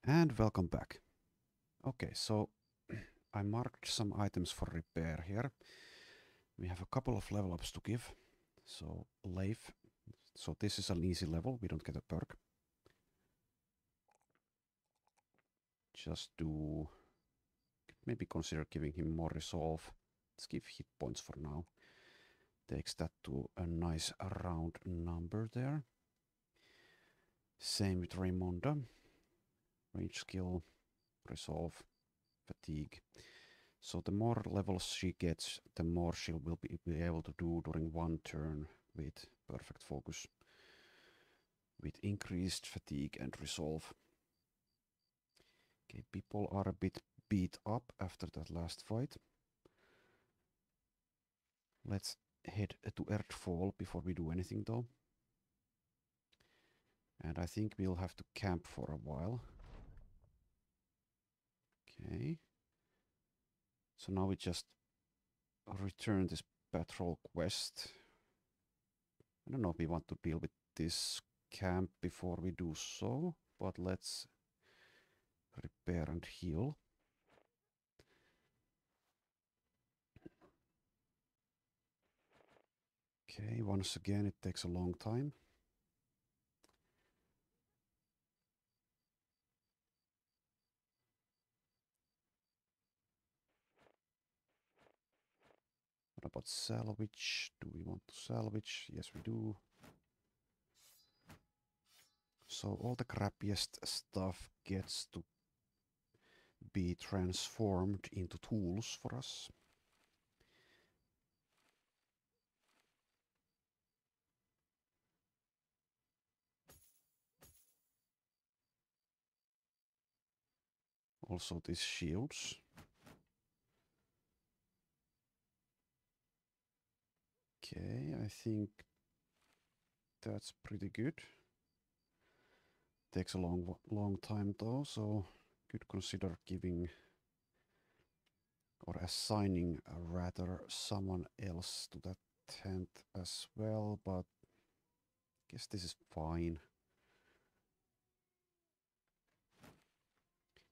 And welcome back. Okay, so I marked some items for repair here. We have a couple of level ups to give. So Leif, so this is an easy level, we don't get a perk. Just do, maybe consider giving him more resolve. Let's give hit points for now. Takes that to a nice round number there. Same with Raimonda. Range skill, resolve, fatigue. So the more levels she gets, the more she will be able to do during one turn with perfect focus, with increased fatigue and resolve. Okay, people are a bit beat up after that last fight. Let's head to Earthfall before we do anything though. And I think we'll have to camp for a while. Okay. So now we just return this patrol quest. I don't know if we want to deal with this camp before we do so, but let's repair and heal. Okay, once again it takes a long time. What about salvage? Do we want to salvage? Yes, we do. So all the crappiest stuff gets to be transformed into tools for us. Also these shields. Okay, I think that's pretty good. Takes a long time though, so could consider giving or assigning rather someone else to that tent as well, but I guess this is fine.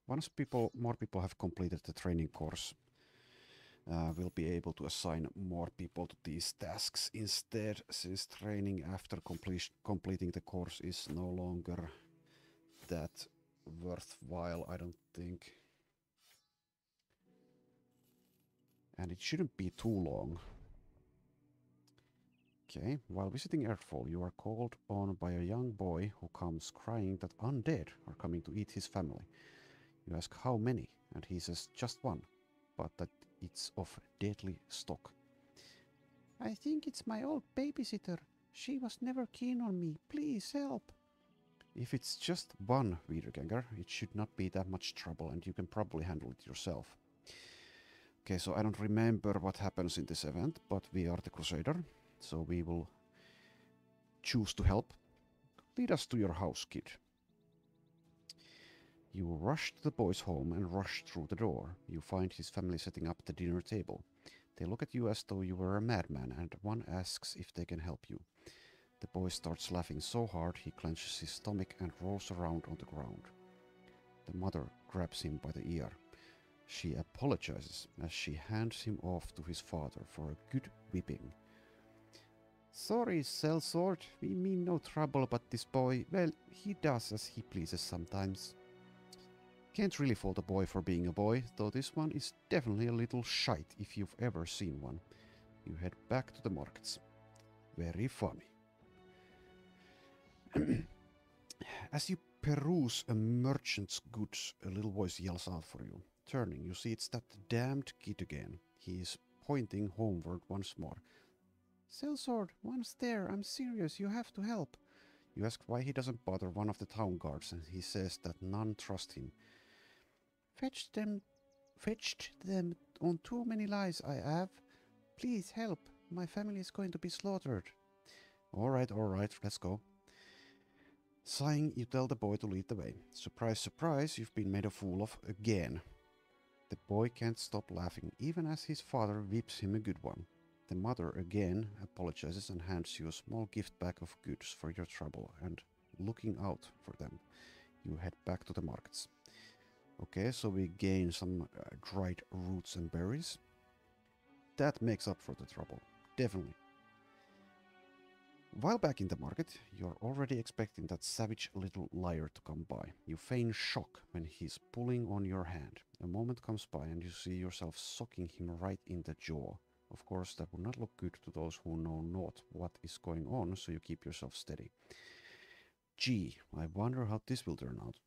Once more people have completed the training course, we'll be able to assign more people to these tasks instead, since training after completing the course is no longer that worthwhile, I don't think. And it shouldn't be too long. Okay, while visiting Earthfall, you are called on by a young boy who comes crying that undead are coming to eat his family. You ask how many, and he says just one, but that it's of deadly stock. I think it's my old babysitter. She was never keen on me. Please help. If it's just one Wiedergänger, it should not be that much trouble, and you can probably handle it yourself. Okay, so I don't remember what happens in this event, but we are the Crusader, so we will choose to help. Lead us to your house, kid. You rush to the boy's home and rush through the door. You find his family setting up the dinner table. They look at you as though you were a madman, and one asks if they can help you. The boy starts laughing so hard he clenches his stomach and rolls around on the ground. The mother grabs him by the ear. She apologizes as she hands him off to his father for a good whipping. Sorry, sellsword, we mean no trouble, but this boy, well, he does as he pleases sometimes. Can't really fault a boy for being a boy, though this one is definitely a little shite if you've ever seen one. You head back to the markets. Very funny. As you peruse a merchant's goods, a little voice yells out for you. Turning, you see it's that damned kid again. He is pointing homeward once more. Sellsword, once there, I'm serious, you have to help. You ask why he doesn't bother one of the town guards, and he says that none trust him. Fetched them on too many lies I have. Please help, my family is going to be slaughtered. Alright, let's go. Sighing, you tell the boy to lead the way. Surprise, surprise, you've been made a fool of again. The boy can't stop laughing, even as his father whips him a good one. The mother again apologizes and hands you a small gift bag of goods for your trouble, and looking out for them, you head back to the markets. Okay, so we gain some dried roots and berries. That makes up for the trouble, definitely. While back in the market, you're already expecting that savage little liar to come by. You feign shock when he's pulling on your hand. A moment comes by and you see yourself socking him right in the jaw. Of course, that would not look good to those who know not what is going on, so you keep yourself steady. Gee, I wonder how this will turn out.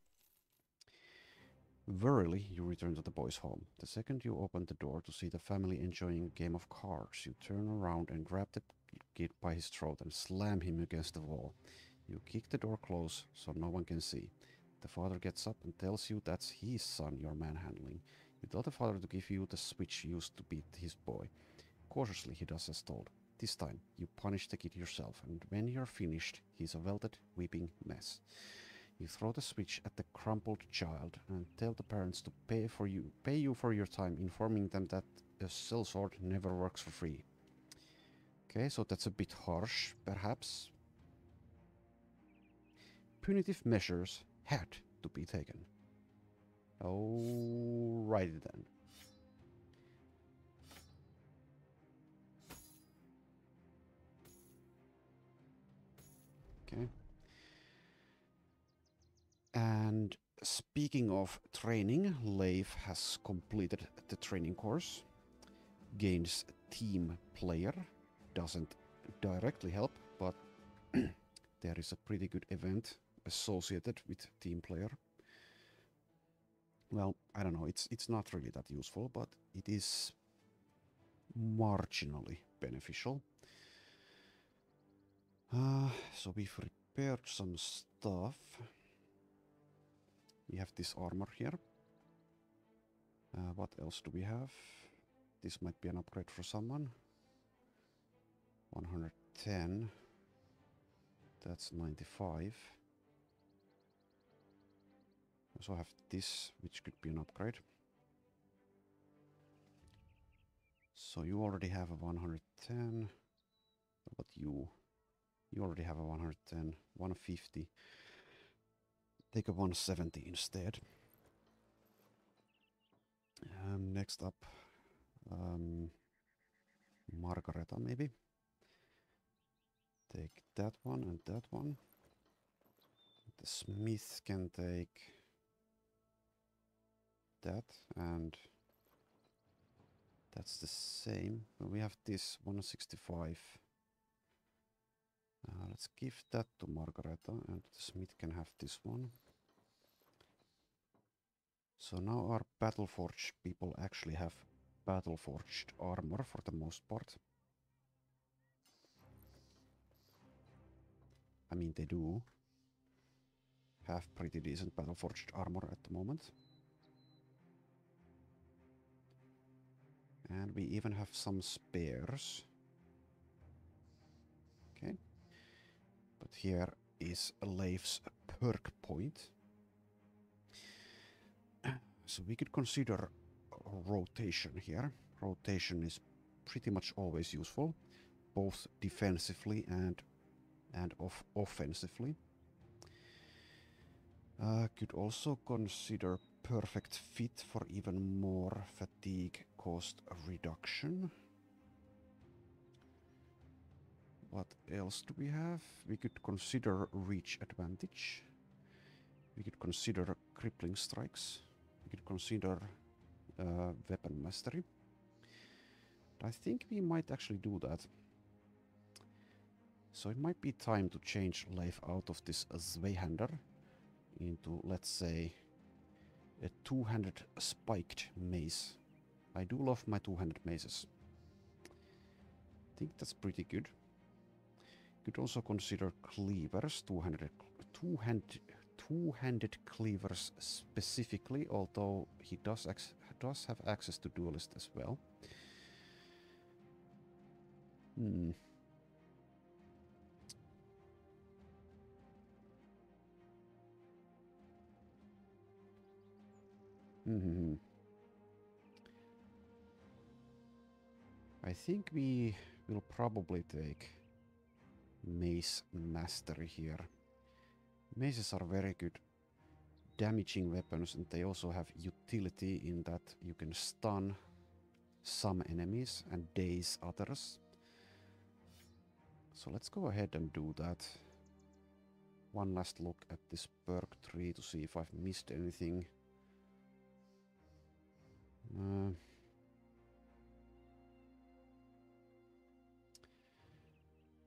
Wearily, you return to the boys' home. The second you open the door to see the family enjoying a game of cards, you turn around and grab the kid by his throat and slam him against the wall. You kick the door close so no one can see. The father gets up and tells you that's his son you're manhandling. You tell the father to give you the switch used to beat his boy. Cautiously, he does as told. This time, you punish the kid yourself, and when you're finished, he's a welted, weeping mess. You throw the switch at the crumpled child and tell the parents to pay you for your time, informing them that a sellsword never works for free. Okay, so that's a bit harsh, perhaps. Punitive measures had to be taken. Alrighty then. Okay. And speaking of training, Leif has completed the training course, gains team player, doesn't directly help, but there is a pretty good event associated with team player. Well, I don't know, it's not really that useful, but it is marginally beneficial. So we've repaired some stuff. We have this armor here. What else do we have? This might be an upgrade for someone. 110. That's 95. I also have this, which could be an upgrade. So you already have a 110. What about you? You already have a 110. 150. Take a 170 instead. Next up, Margareta maybe. Take that one and that one. The smith can take that, and that's the same. We have this 165. Let's give that to Margareta, and the smith can have this one. So now our Battleforged people actually have Battleforged armor for the most part. I mean, they do have pretty decent Battleforged armor at the moment. And we even have some spares. Okay. But here is Leif's perk point. So we could consider rotation here. Rotation is pretty much always useful, both defensively and offensively. Could also consider perfect fit for even more fatigue cost reduction. What else do we have? We could consider reach advantage. We could consider crippling strikes. We could consider weapon mastery. I think we might actually do that. So it might be time to change Leif out of this Zweihander into, let's say, a two-handed spiked mace. I do love my two-handed maces. I think that's pretty good. Could also consider cleavers, two-handed cleavers specifically, although he does have access to duelist as well. I think we will probably take Mace Mastery here. Maces are very good damaging weapons, and they also have utility in that you can stun some enemies and daze others. So let's go ahead and do that. One last look at this perk tree to see if I've missed anything.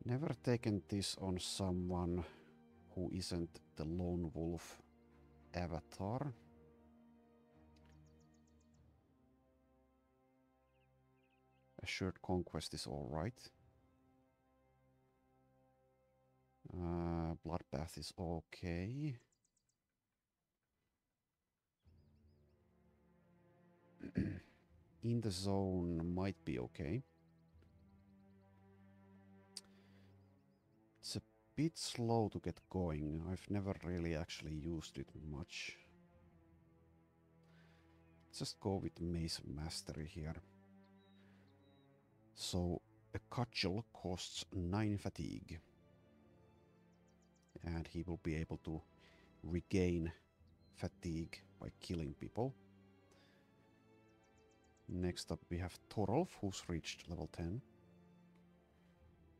Never taken this on someone who isn't the lone wolf avatar. Assured conquest is alright. Bloodbath is okay. In the zone might be okay. It's a bit slow to get going. I've never really actually used it much. Just go with Mace Mastery here. So a cudgel costs 9 fatigue. And he will be able to regain fatigue by killing people. Next up we have Thorolf, who's reached level 10.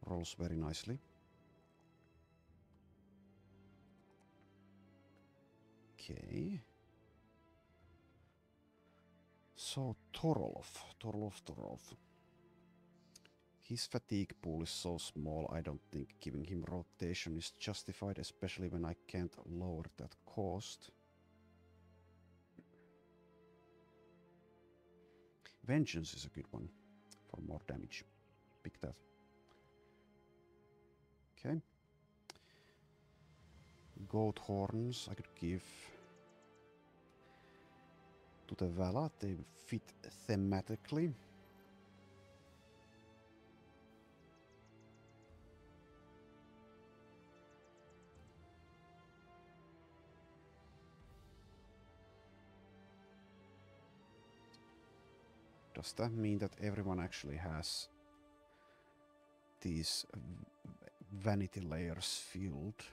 Rolls very nicely. Okay. So Thorolf. His fatigue pool is so small, I don't think giving him rotation is justified, especially when I can't lower that cost. Vengeance is a good one for more damage. Pick that. Okay. Goat horns I could give to the Vala. They fit thematically. Does that mean that everyone actually has these vanity layers filled?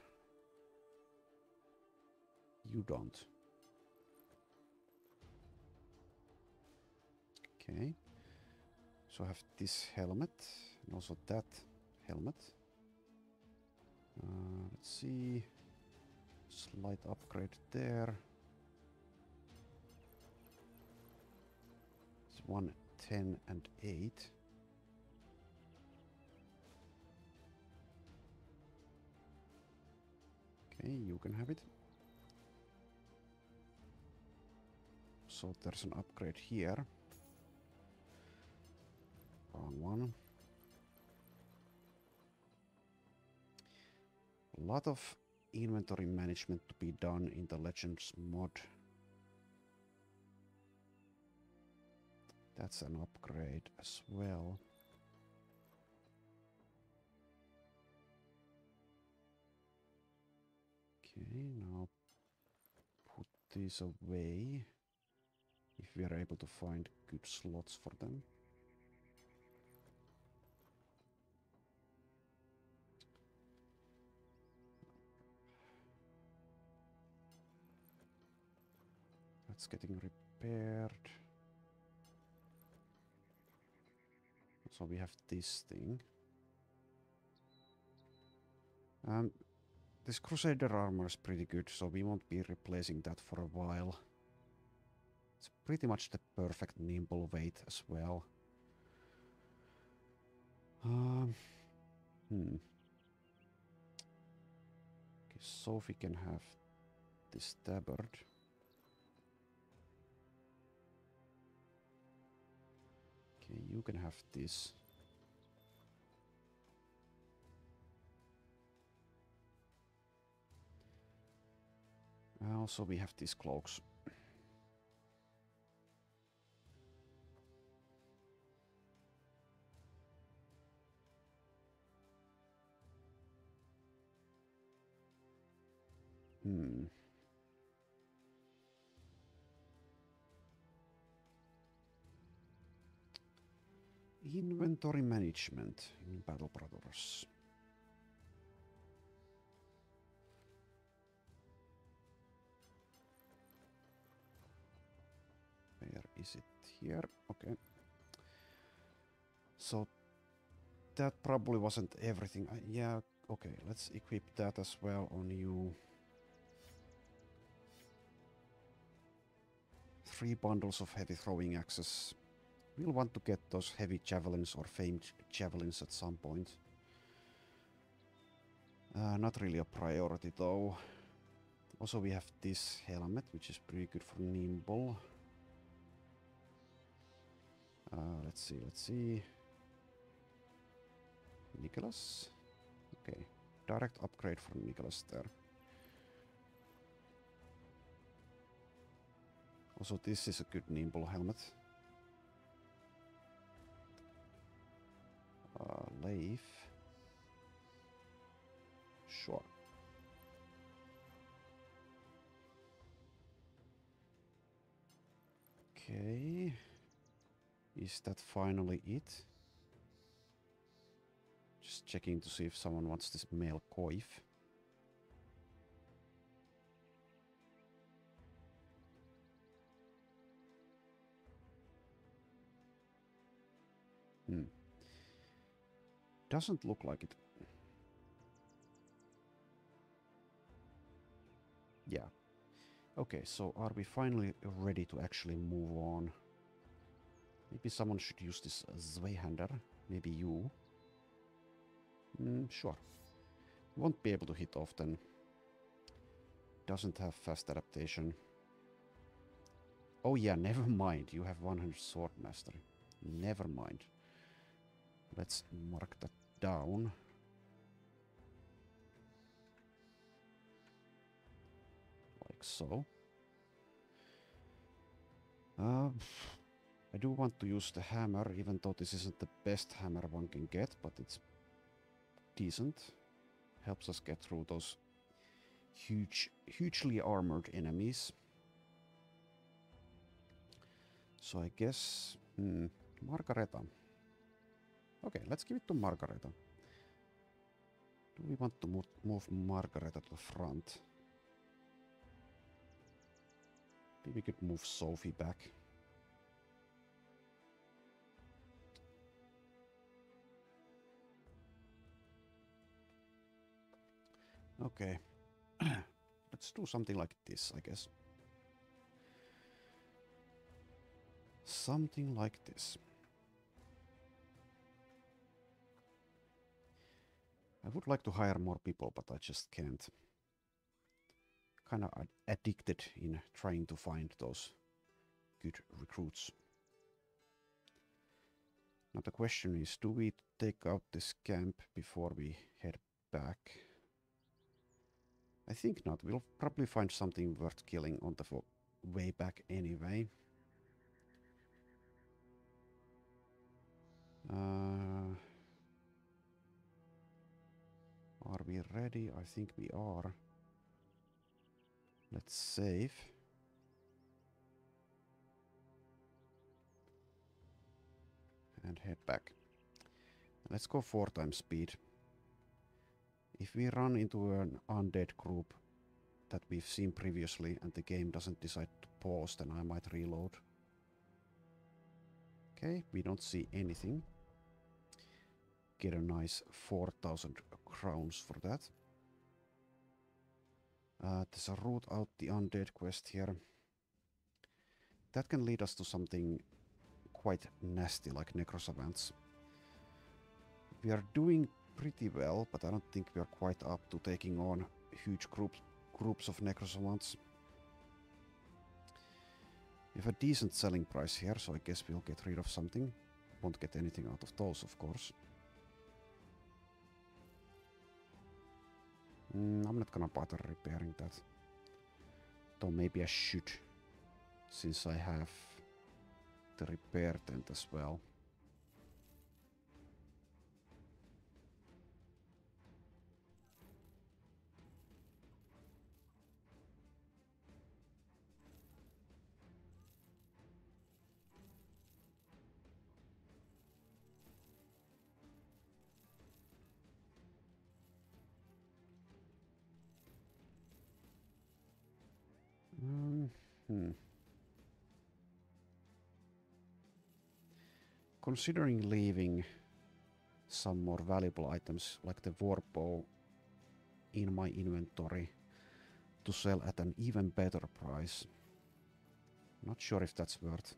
You don't. Okay. So I have this helmet and also that helmet. Let's see. Slight upgrade there. 1, 10 and 8. Okay, you can have it. So there's an upgrade here. Wrong one. A lot of inventory management to be done in the Legends mod. That's an upgrade as well. Okay, now put these away if we are able to find good slots for them. That's getting repaired. So we have this thing. This Crusader armor is pretty good, so we won't be replacing that for a while. It's pretty much the perfect nimble weight as well. Okay, Sophie can have this tabard. Okay, you can have this. Also, we have these cloaks. Inventory management in Battle Brothers. Is it here? Okay. So that probably wasn't everything. Yeah, okay, let's equip that as well on you. 3 bundles of heavy throwing axes. We'll want to get those heavy javelins or famed javelins at some point. Not really a priority though. Also we have this helmet, which is pretty good for nimble. Let's see. Nicholas? Okay, direct upgrade for Nicholas there. Also this is a good nimble helmet. Leif. Sure. Okay. Is that finally it? Just checking to see if someone wants this male coif. Doesn't look like it. Yeah. Okay, so are we finally ready to actually move on? Maybe someone should use this Zweihander. Maybe you. Sure. Won't be able to hit often. Doesn't have fast adaptation. Oh yeah, never mind. You have 100 sword mastery. Never mind. Let's mark that down. Like so. I do want to use the hammer, even though this isn't the best hammer one can get, but it's decent. Helps us get through those hugely armored enemies. So I guess... Margareta. Okay, let's give it to Margareta. Do we want to move Margareta to the front? Maybe we could move Sophie back. Okay. Let's do something like this, I guess. Something like this. I would like to hire more people, but I just can't. Kind of addicted in trying to find those good recruits. Now the question is, do we take out this camp before we head back? I think not. We'll probably find something worth killing on the way back anyway. Are we ready? I think we are. Let's save. And head back. Let's go 4 times speed. If we run into an undead group that we've seen previously and the game doesn't decide to pause, then I might reload. Okay, we don't see anything. Get a nice 4,000 crowns for that. There's a route out the undead quest here. That can lead us to something quite nasty like necrosavants. We are doing pretty well, but I don't think we are quite up to taking on huge groups of necrosavants. We have a decent selling price here, so I guess we'll get rid of something. Won't get anything out of those, of course. I'm not gonna bother repairing that. Though maybe I should, since I have the repair tent as well. considering leaving some more valuable items like the warbow in my inventory to sell at an even better price. Not sure if that's worth.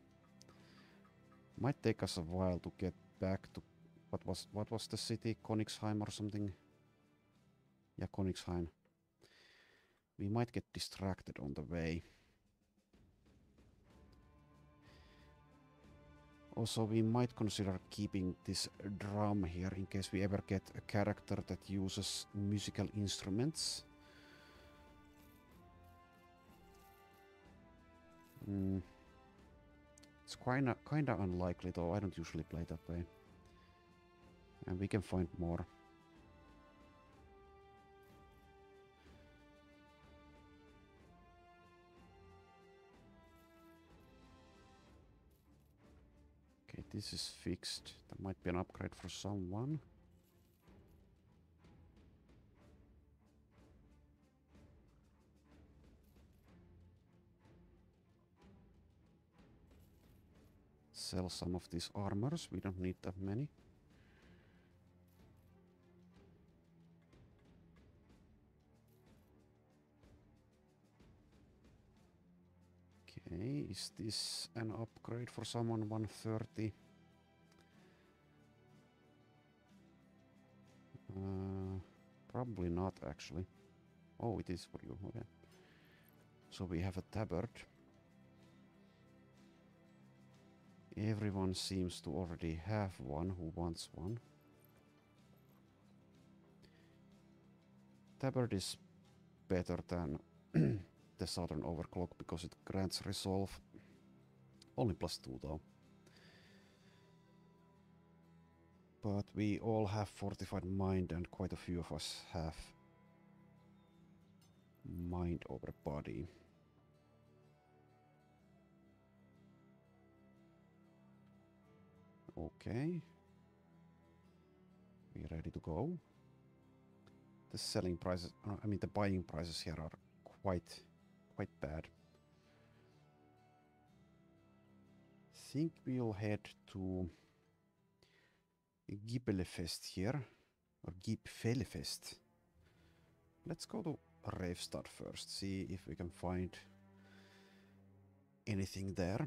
Might take us a while to get back to what was the city? Königsheim or something? Yeah, Königsheim. We might get distracted on the way. Also, we might consider keeping this drum here in case we ever get a character that uses musical instruments. It's kinda unlikely though, I don't usually play that way. And we can find more. Okay, this is fixed. That might be an upgrade for someone. Sell some of these armors, we don't need that many. Okay, is this an upgrade for someone? 130? Probably not actually. Oh, it is for you, okay. So we have a tabard. Everyone seems to already have one who wants one. Tabard is better than the Southern Overclock because it grants resolve. Only +2 though. But we all have fortified mind and quite a few of us have mind over body. Okay. We ready to go? The selling prices, I mean the buying prices here are quite bad. Think we'll head to Gibbelfest here, or Gibfelfest. Let's go to Ravestad first, see if we can find anything there.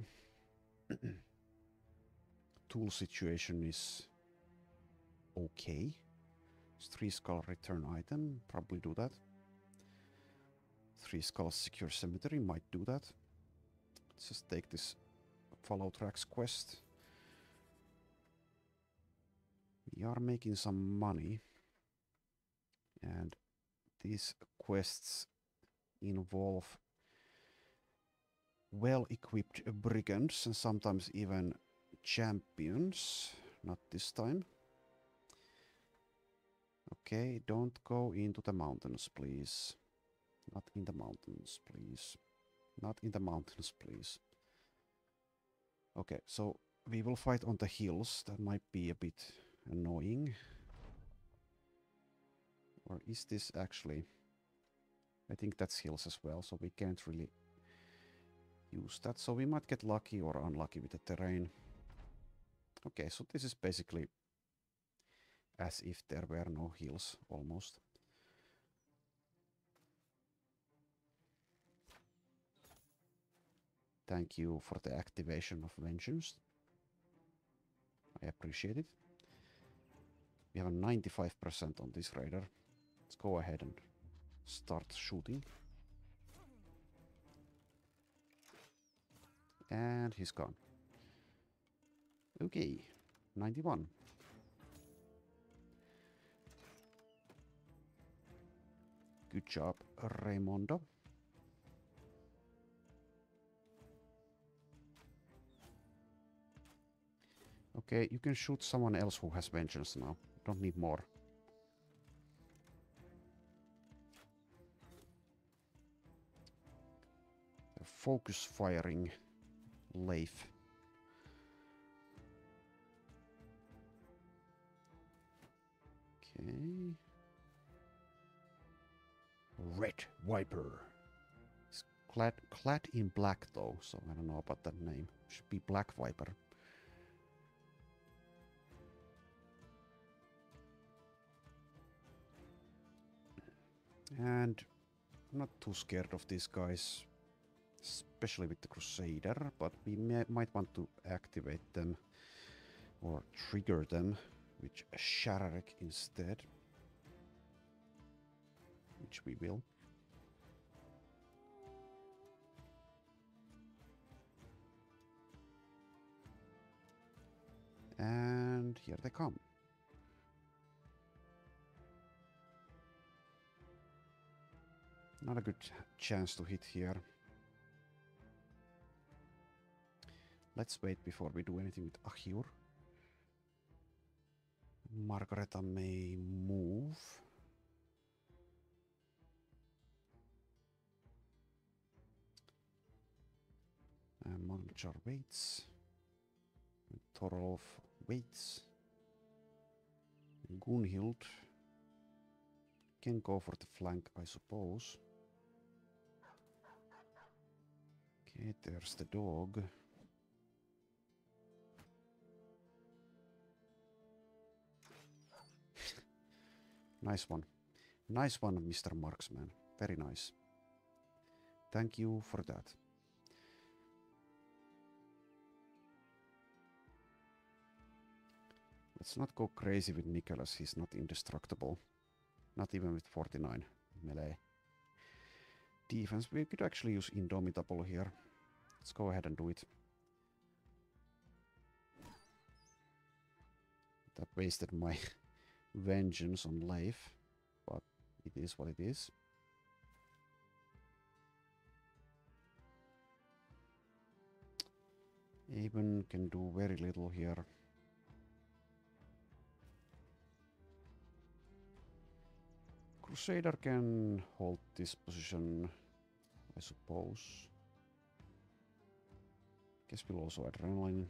Tool situation is okay. 3 skull return item, probably do that. 3 skulls secure cemetery, might do that. Let's just take this follow tracks quest. We are making some money. And these quests involve well-equipped brigands and sometimes even champions. Not this time. Okay, don't go into the mountains, please. Not in the mountains, please. Not in the mountains, please. Okay, so we will fight on the hills. That might be a bit annoying. Or is this actually... I think that's hills as well, so we can't really use that. So we might get lucky or unlucky with the terrain. Okay, so this is basically as if there were no hills, almost. Thank you for the activation of Vengeance. I appreciate it. We have a 95% on this raider. Let's go ahead and start shooting. And he's gone. Okay, 91. Good job, Raymondo. Okay, you can shoot someone else who has Vengeance now. Don't need more. Focus firing Leif. Okay. Red Viper. It's clad in black though, so I don't know about that name. Should be Black Viper. And I'm not too scared of these guys, especially with the Crusader, but we might want to activate them or trigger them with Shararek instead, which we will. And here they come. Not a good chance to hit here. Let's wait before we do anything with Achiur. Margareta may move. Magnachar waits. Torolf waits. Gunhild can go for the flank, I suppose. Okay, there's the dog. Nice one. Nice one, Mr. Marksman. Very nice. Thank you for that. Let's not go crazy with Nicholas. He's not indestructible. Not even with 49 melee. Defense, we could actually use Indomitable here. Let's go ahead and do it. That wasted my vengeance on Leif, but it is what it is. Avon can do very little here. Crusader can hold this position, I suppose. Guess we'll also Adrenaline.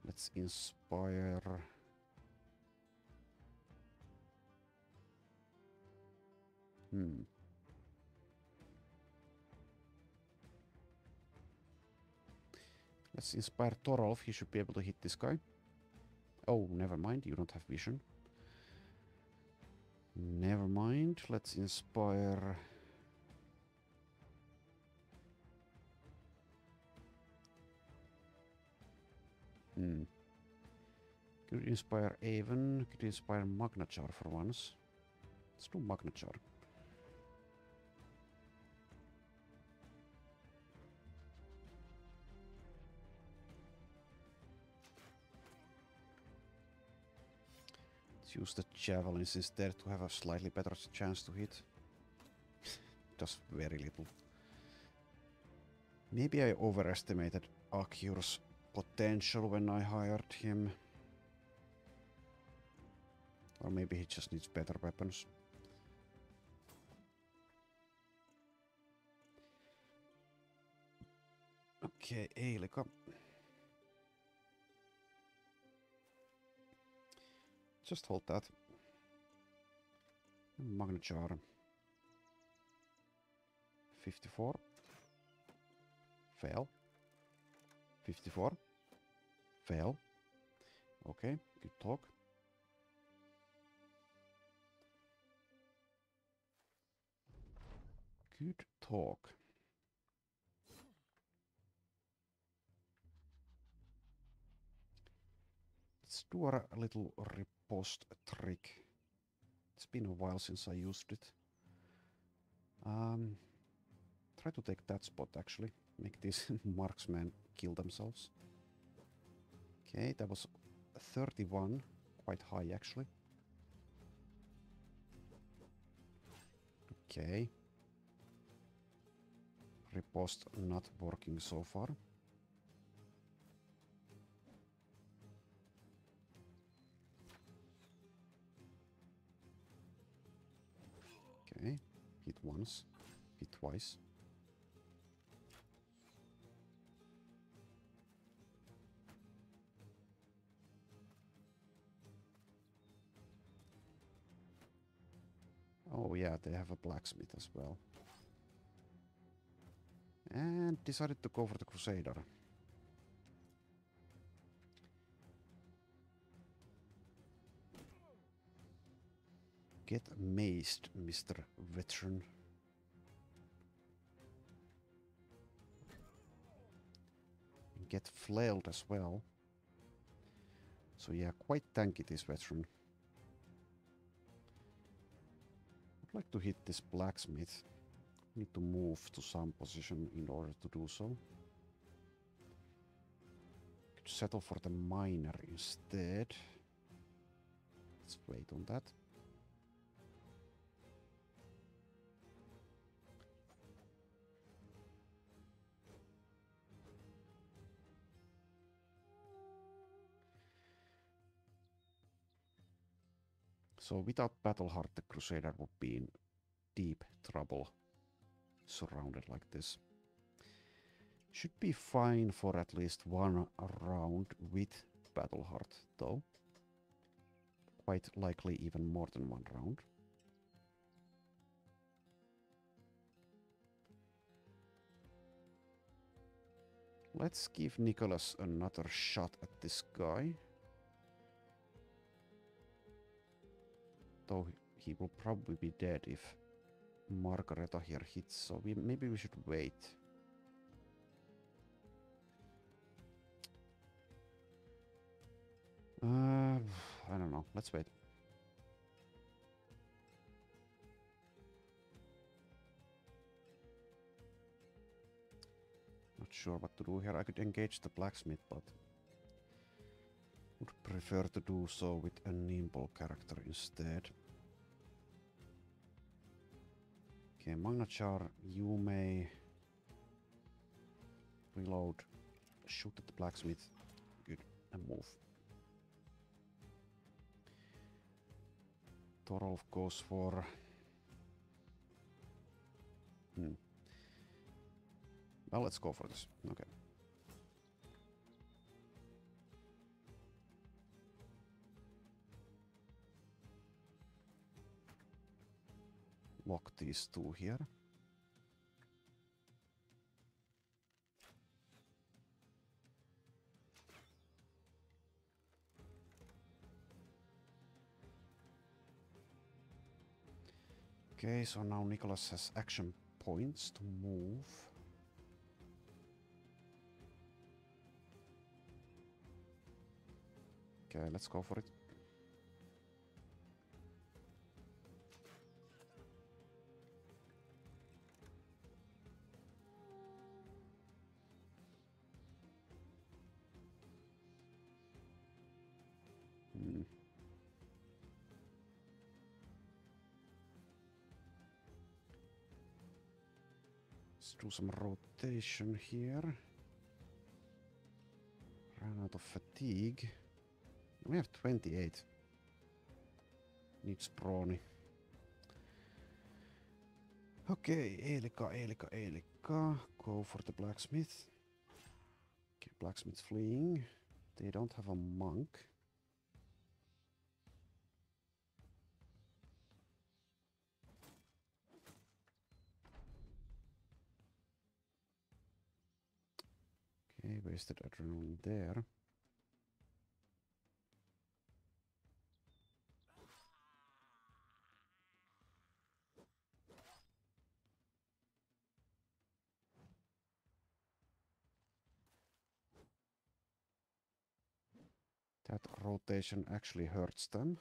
Let's inspire. Let's inspire Torolf. He should be able to hit this guy. Oh, never mind. You don't have vision. Never mind. Let's inspire. Could inspire Avon. Could inspire Magnachar for once. Let's do Magnachar. Let's use the javelins instead to have a slightly better chance to hit. Does very little. Maybe I overestimated Achiur's potential when I hired him. Or maybe he just needs better weapons. Okay, Eilika. Just hold that. Magnachar. 54. Fail. 54. Fail. Okay, good talk. Good talk. Let's do a little riposte trick. It's been a while since I used it. Try to take that spot actually. Make these marksmen kill themselves. Okay, that was 31. Quite high actually. Okay. Riposte not working so far. Okay, hit once, hit twice. Oh yeah, they have a blacksmith as well. And decided to go for the Crusader. Get amazed, Mr. Veteran. And get flailed as well. So yeah, quite tanky this veteran. I'd like to hit this blacksmith. Need to move to some position in order to do so. Could settle for the miner instead. Let's wait on that. So without Battleheart, the Crusader would be in deep trouble, surrounded like this. Should be fine for at least one round with Battleheart, though. Quite likely even more than one round. Let's give Nicholas another shot at this guy. Though he will probably be dead if Margareta here hits, so maybe we should wait. I don't know. Let's wait. Not sure what to do here. I could engage the blacksmith, but would prefer to do so with a nimble character instead. Okay, Magnachar, you may reload, shoot at the blacksmith. Good, and move. Torolf goes for... Well, let's go for this. Okay. Lock these two here. Okay, so now Nicholas has action points to move. Okay, let's go for it. Let's do some rotation here. Ran out of fatigue. We have 28. Needs brawny. Okay, Elika. Go for the blacksmith. Okay, blacksmith fleeing. They don't have a monk. Okay, wasted adrenaline there. That rotation actually hurts them.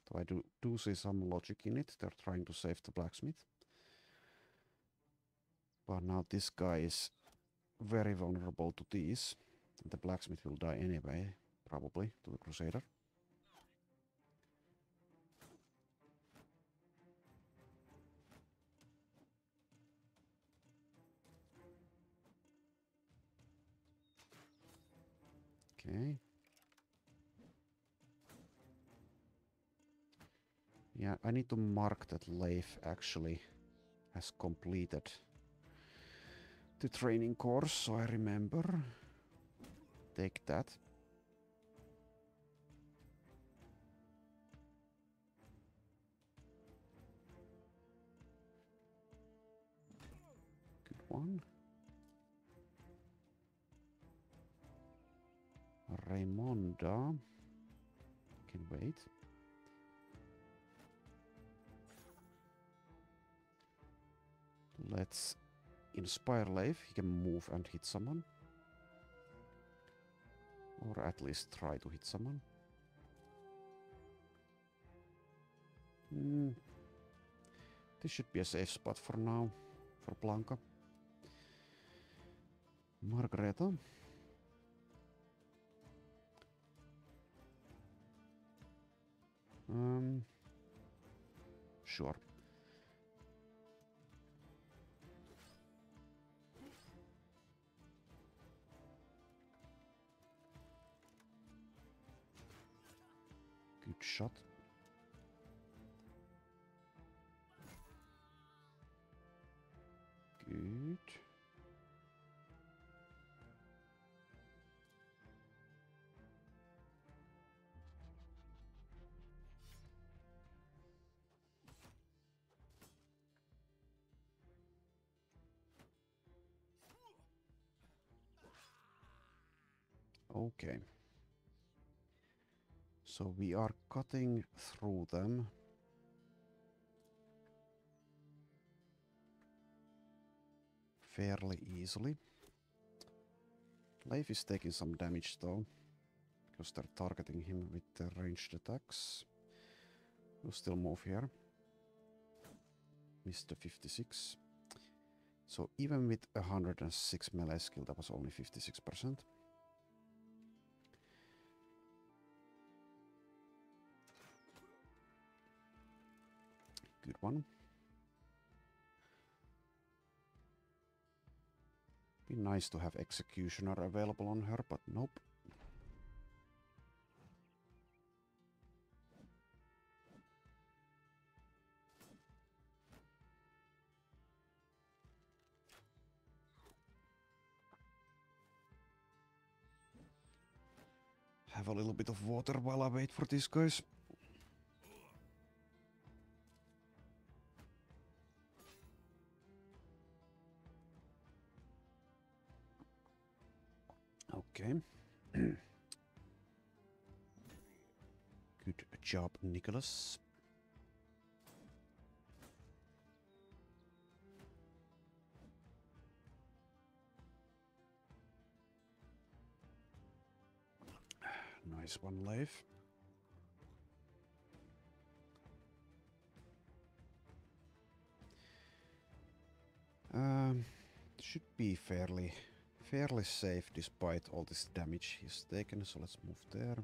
So I do see some logic in it. They're trying to save the blacksmith. But now this guy is very vulnerable to these. The blacksmith will die anyway, probably, to the Crusader. Okay. Yeah, I need to mark that Leif actually has completed the training course, so I remember. Take that. Good one. Raimonda can wait. Let's inspire Leif. He can move and hit someone. Or at least try to hit someone. This should be a safe spot for now. For Blanca. Margareta. Sure. Good shot. Good. Okay. So we are cutting through them. Fairly easily. Leif is taking some damage though, because they're targeting him with their ranged attacks. We'll still move here. Missed the 56. So even with 106 melee skill, that was only 56%. Good one. Be nice to have Executioner available on her, but nope. Have a little bit of water while I wait for these guys. Okay. Good job, Nicholas. Nice one, Leif. Should be fairly safe despite all this damage he's taken, so let's move there.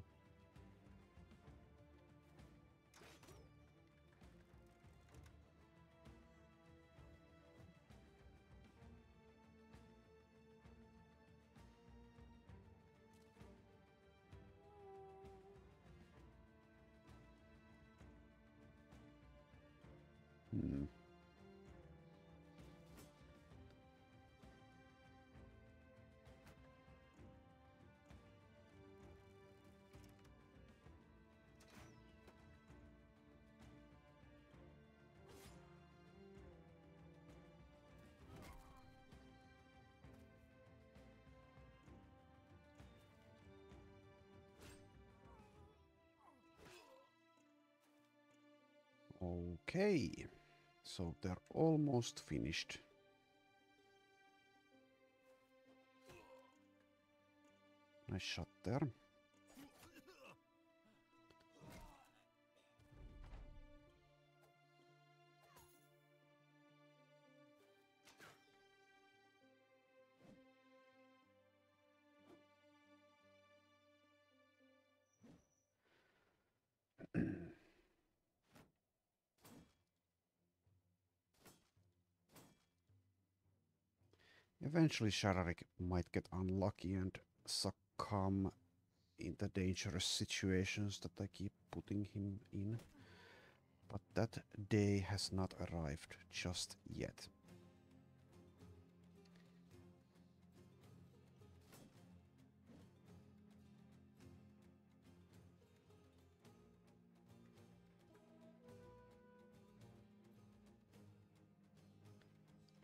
Okay, so they're almost finished. Nice shot there. Eventually Shararik might get unlucky and succumb in the dangerous situations that I keep putting him in. But that day has not arrived just yet.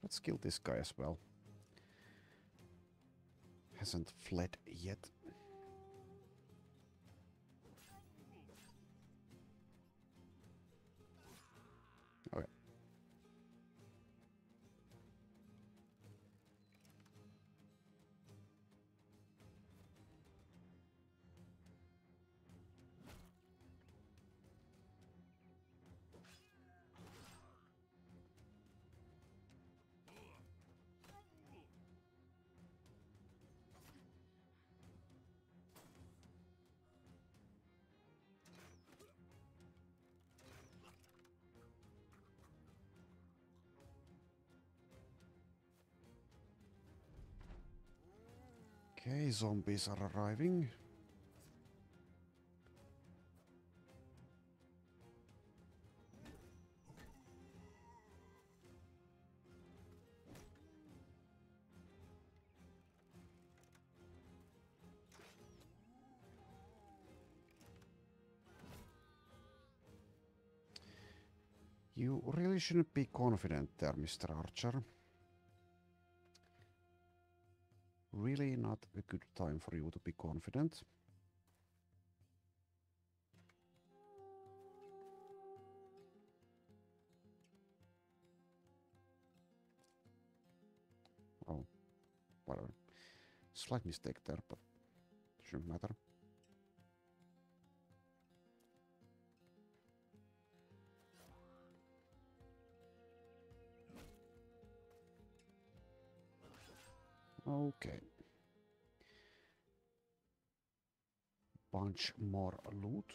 Let's kill this guy as well. Hasn't fled yet. Okay. Okay, zombies are arriving. You really shouldn't be confident there, Mr. Archer. Really not a good time for you to be confident. Oh, whatever. Slight mistake there, but shouldn't matter. Okay. Bunch more loot.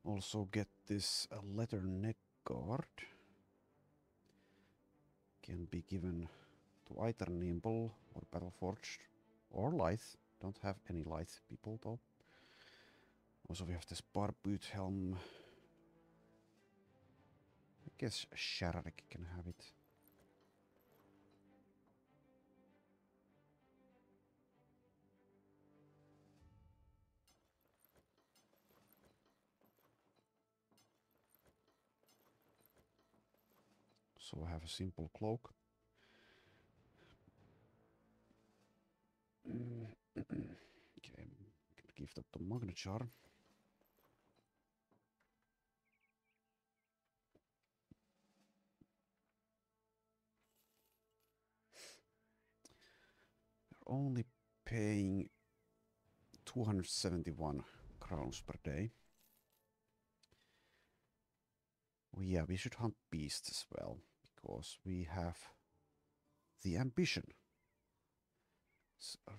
Also get this leather neck guard. Can be given to either Nimble or Battleforged or Lithe. Don't have any Lithe people though. Also we have this Barboot helm. I guess Sharak can have it. So I have a simple cloak. Okay, give that to Magnachar. We're only paying 271 crowns per day. Well, yeah, we should hunt beasts as well, because we have the ambition.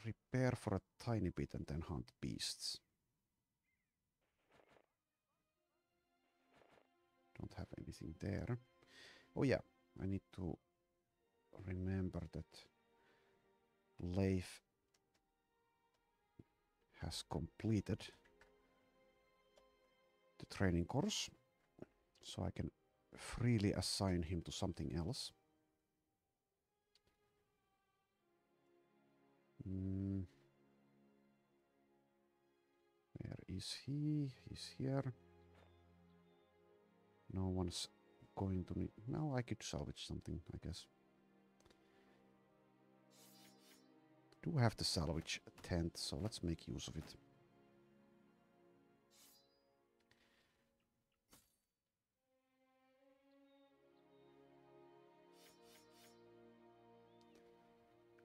Repair for a tiny bit and then hunt beasts. Don't have anything there. Oh yeah, I need to remember that Leif has completed the training course, so I can freely assign him to something else. Where is he? He's here. No one's going to need... No, I could salvage something, I guess. Do have to salvage a tent, so let's make use of it.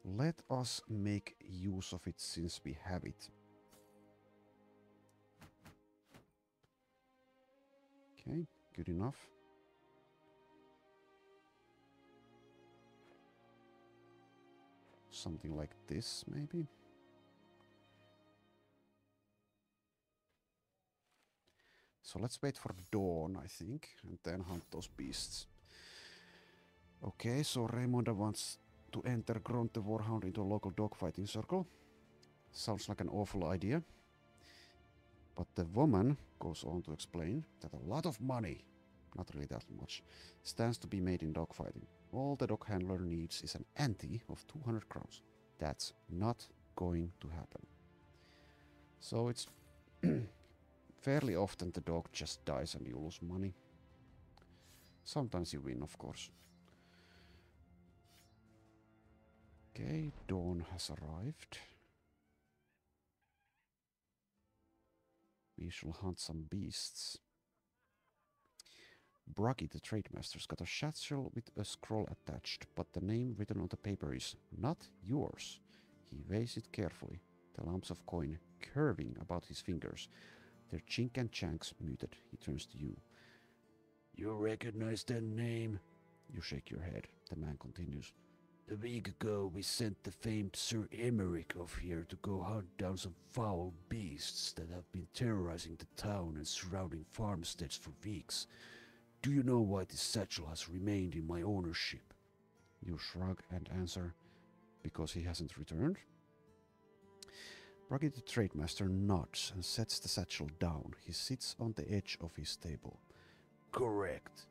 Let us make use of it since we have it. Okay, good enough. Something like this, maybe. So let's wait for dawn, I think, and then hunt those beasts. Okay, so Raymonda wants to enter Grunt the Warhound into a local dogfighting circle. Sounds like an awful idea. But the woman goes on to explain that a lot of money, not really that much, stands to be made in dogfighting. All the dog handler needs is an ante of 200 crowns. That's not going to happen. So it's fairly often the dog just dies and you lose money. Sometimes you win, of course. Okay, dawn has arrived. We shall hunt some beasts. Bruggy, the trademaster's got a satchel with a scroll attached, but the name written on the paper is not yours. He weighs it carefully, the lumps of coin curving about his fingers. Their chink and chanks muted. He turns to you. You recognize that name? You shake your head. The man continues. A week ago we sent the famed Sir Emeric off here to go hunt down some foul beasts that have been terrorizing the town and surrounding farmsteads for weeks. Do you know why this satchel has remained in my ownership? You shrug and answer, because he hasn't returned? Bruggy the Trademaster nods and sets the satchel down. He sits on the edge of his table. Correct,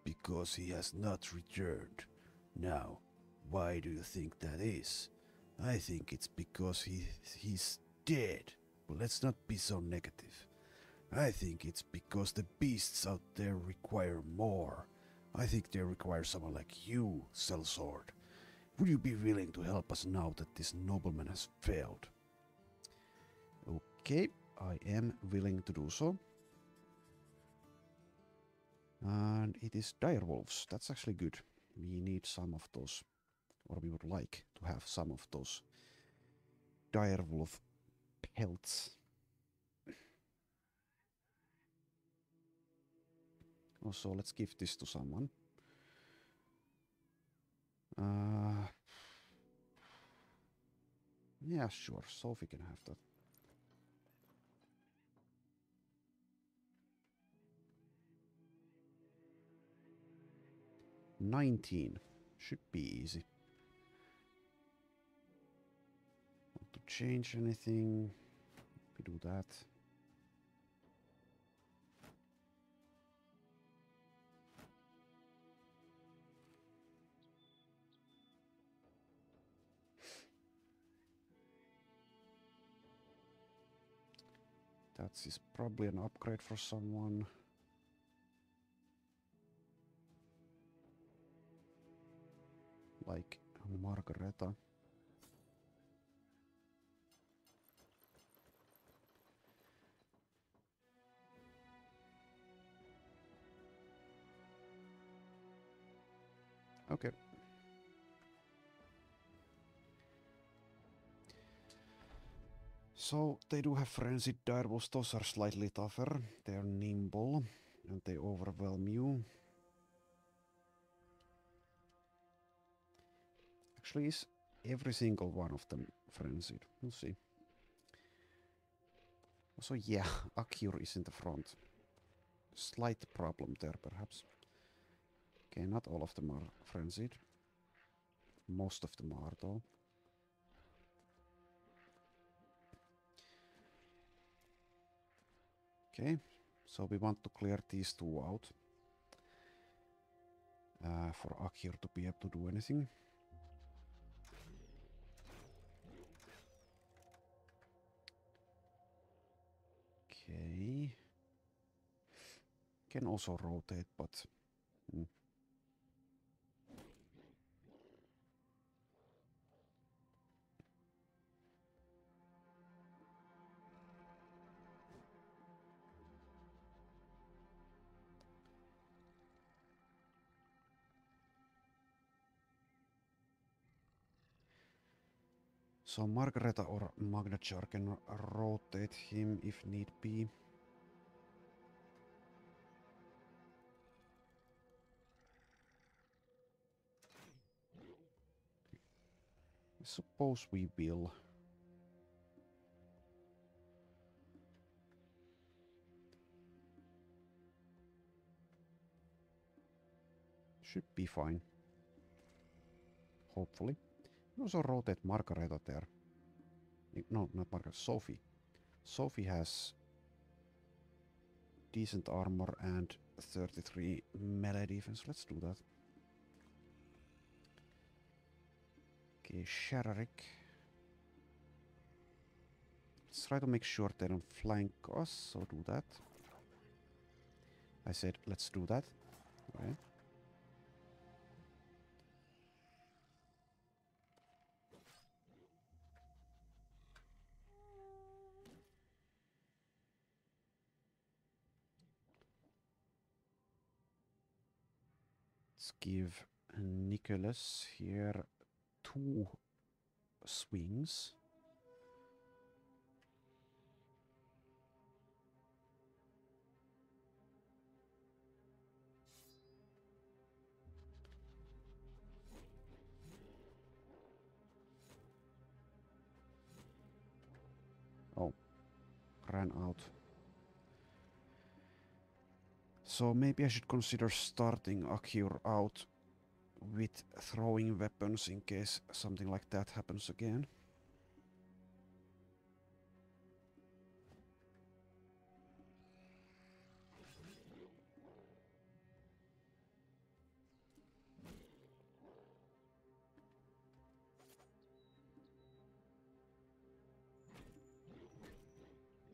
because he has not returned. Now, why do you think that is? I think it's because he's dead. But let's not be so negative. I think it's because the beasts out there require more. I think they require someone like you, Sellsword. Would you be willing to help us now that this nobleman has failed? Okay, I am willing to do so. And it is direwolves. That's actually good. We need some of those, or we would like to have some of those direwolf pelts. Also, let's give this to someone. Yeah, sure. Sophie can have that. $19. Should be easy. Want to change anything? We do that. That is probably an upgrade for someone. Like Margareta. Okay. So they do have frenzied direwolves. Those are slightly tougher. They are nimble and they overwhelm you. Actually, is every single one of them frenzied? We'll see. So yeah, Akir is in the front. Slight problem there, perhaps. Okay, not all of them are frenzied. Most of them are, though. Okay, so we want to clear these two out. For Akir to be able to do anything. Okay. Can also rotate, but... So Margareta or Magnachar can rotate him if need be. I suppose we will. Should be fine. Hopefully. Also rotate Margareta there. No, not Margareta, Sophie. Sophie has decent armor and 33 melee defense. Let's do that. Okay, Shararik. Let's try to make sure they don't flank us, so do that. I said, let's do that. Okay. Let's give Nicholas here 2 swings. ran out. So maybe I should consider starting Akyur out with throwing weapons in case something like that happens again.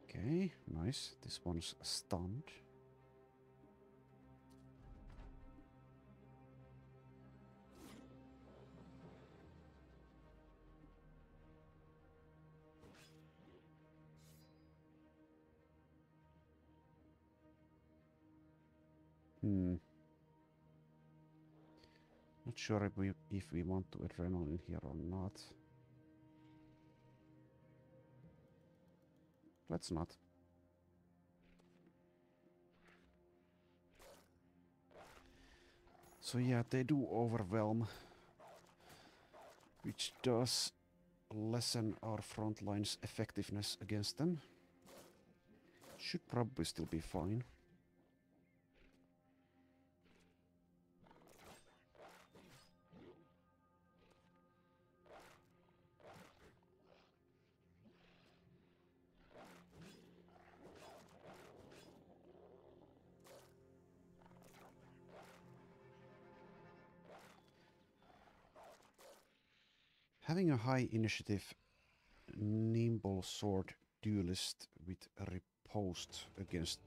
Okay, nice. This one's stunned. Not sure if we want to adrenaline here or not. Let's not. So yeah, they do overwhelm, which does lessen our front line's effectiveness against them. Should probably still be fine. Having a high initiative, nimble sword duelist with riposte against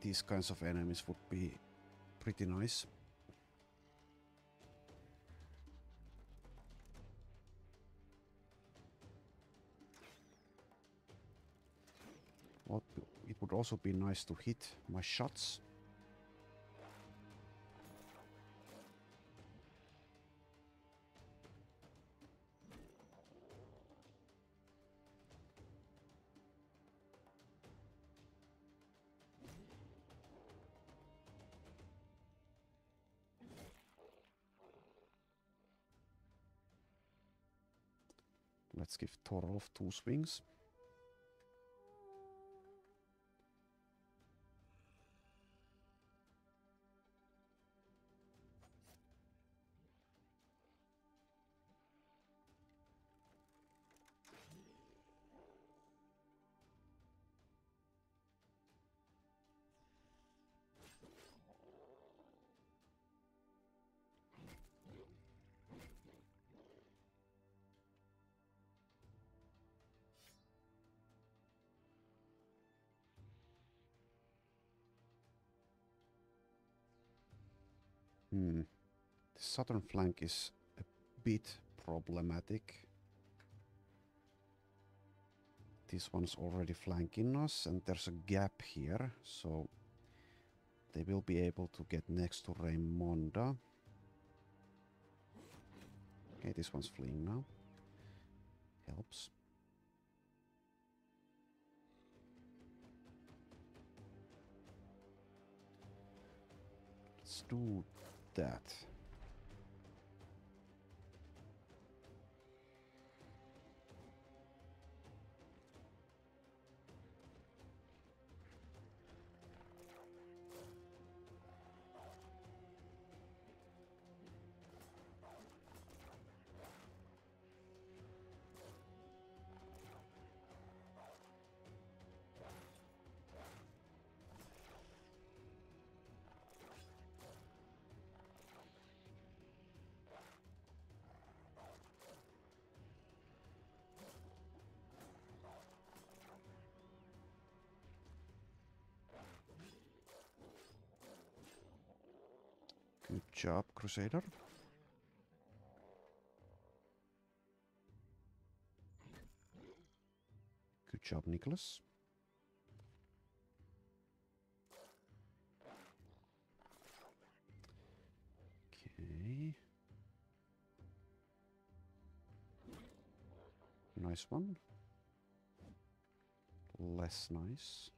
these kinds of enemies would be pretty nice. Well, it would also be nice to hit my shots. Let's give Thorolf 2 swings. The southern flank is a bit problematic. This one's already flanking us, and there's a gap here, so they will be able to get next to Raimonda. Okay, this one's fleeing now. Helps. Let's do that. Good job, Crusader. Good job, Nicholas. Okay. Nice one. Less nice.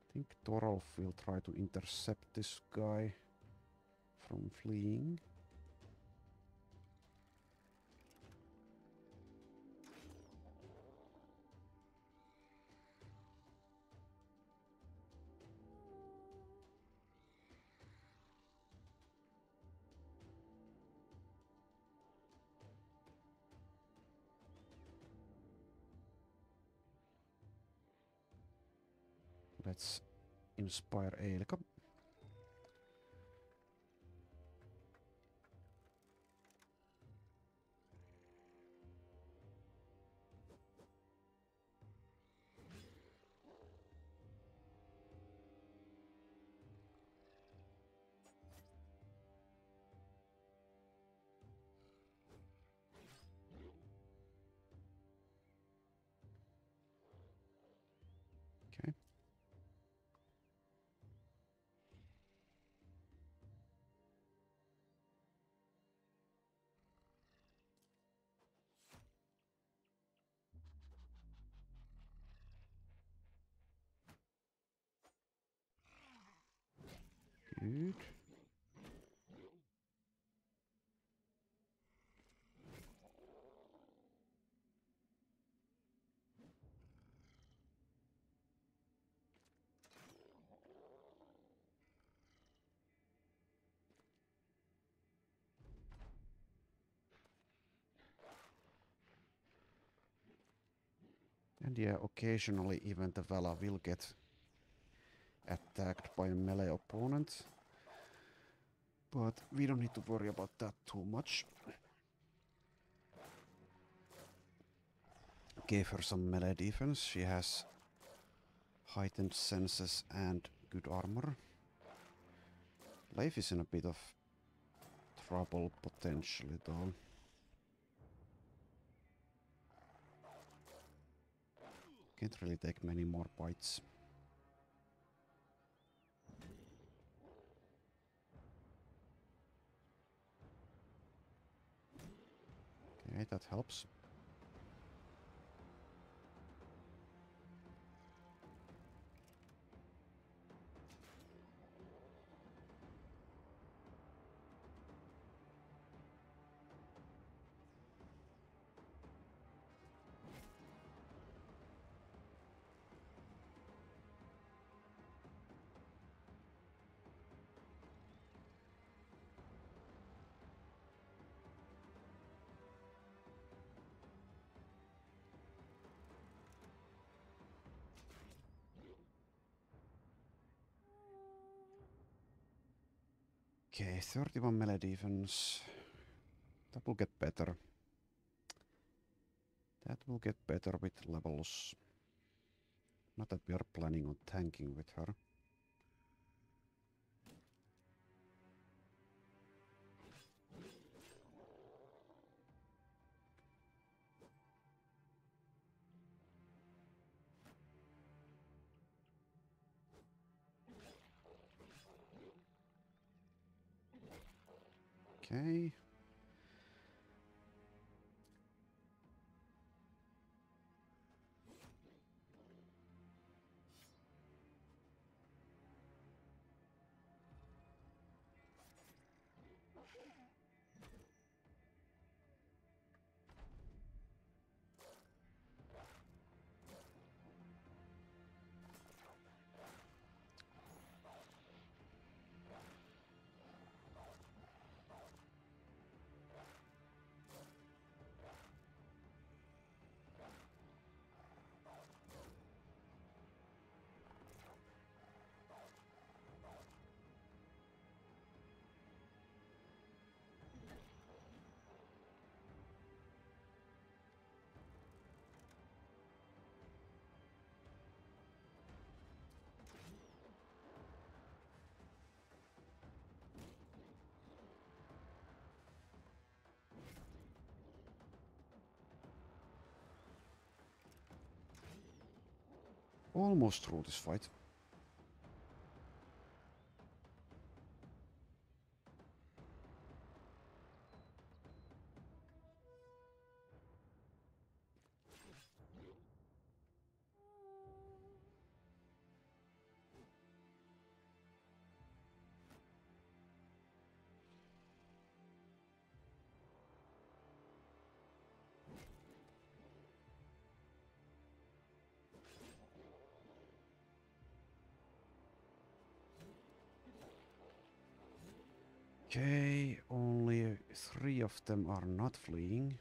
I think Thorolf will try to intercept this guy from fleeing. Let's inspire Eelika. Okay. Good. And yeah, occasionally even the Vala will get attacked by a melee opponent. But we don't need to worry about that too much. Gave her some melee defense. She has heightened senses and good armor. Leif is in a bit of trouble potentially though. Can't really take many more bites. Okay, that helps. Okay, 31 melee defense. That will get better. That will get better with levels. Not that we are planning on tanking with her. Okay. Almost through this fight. Okay, only 3 of them are not fleeing.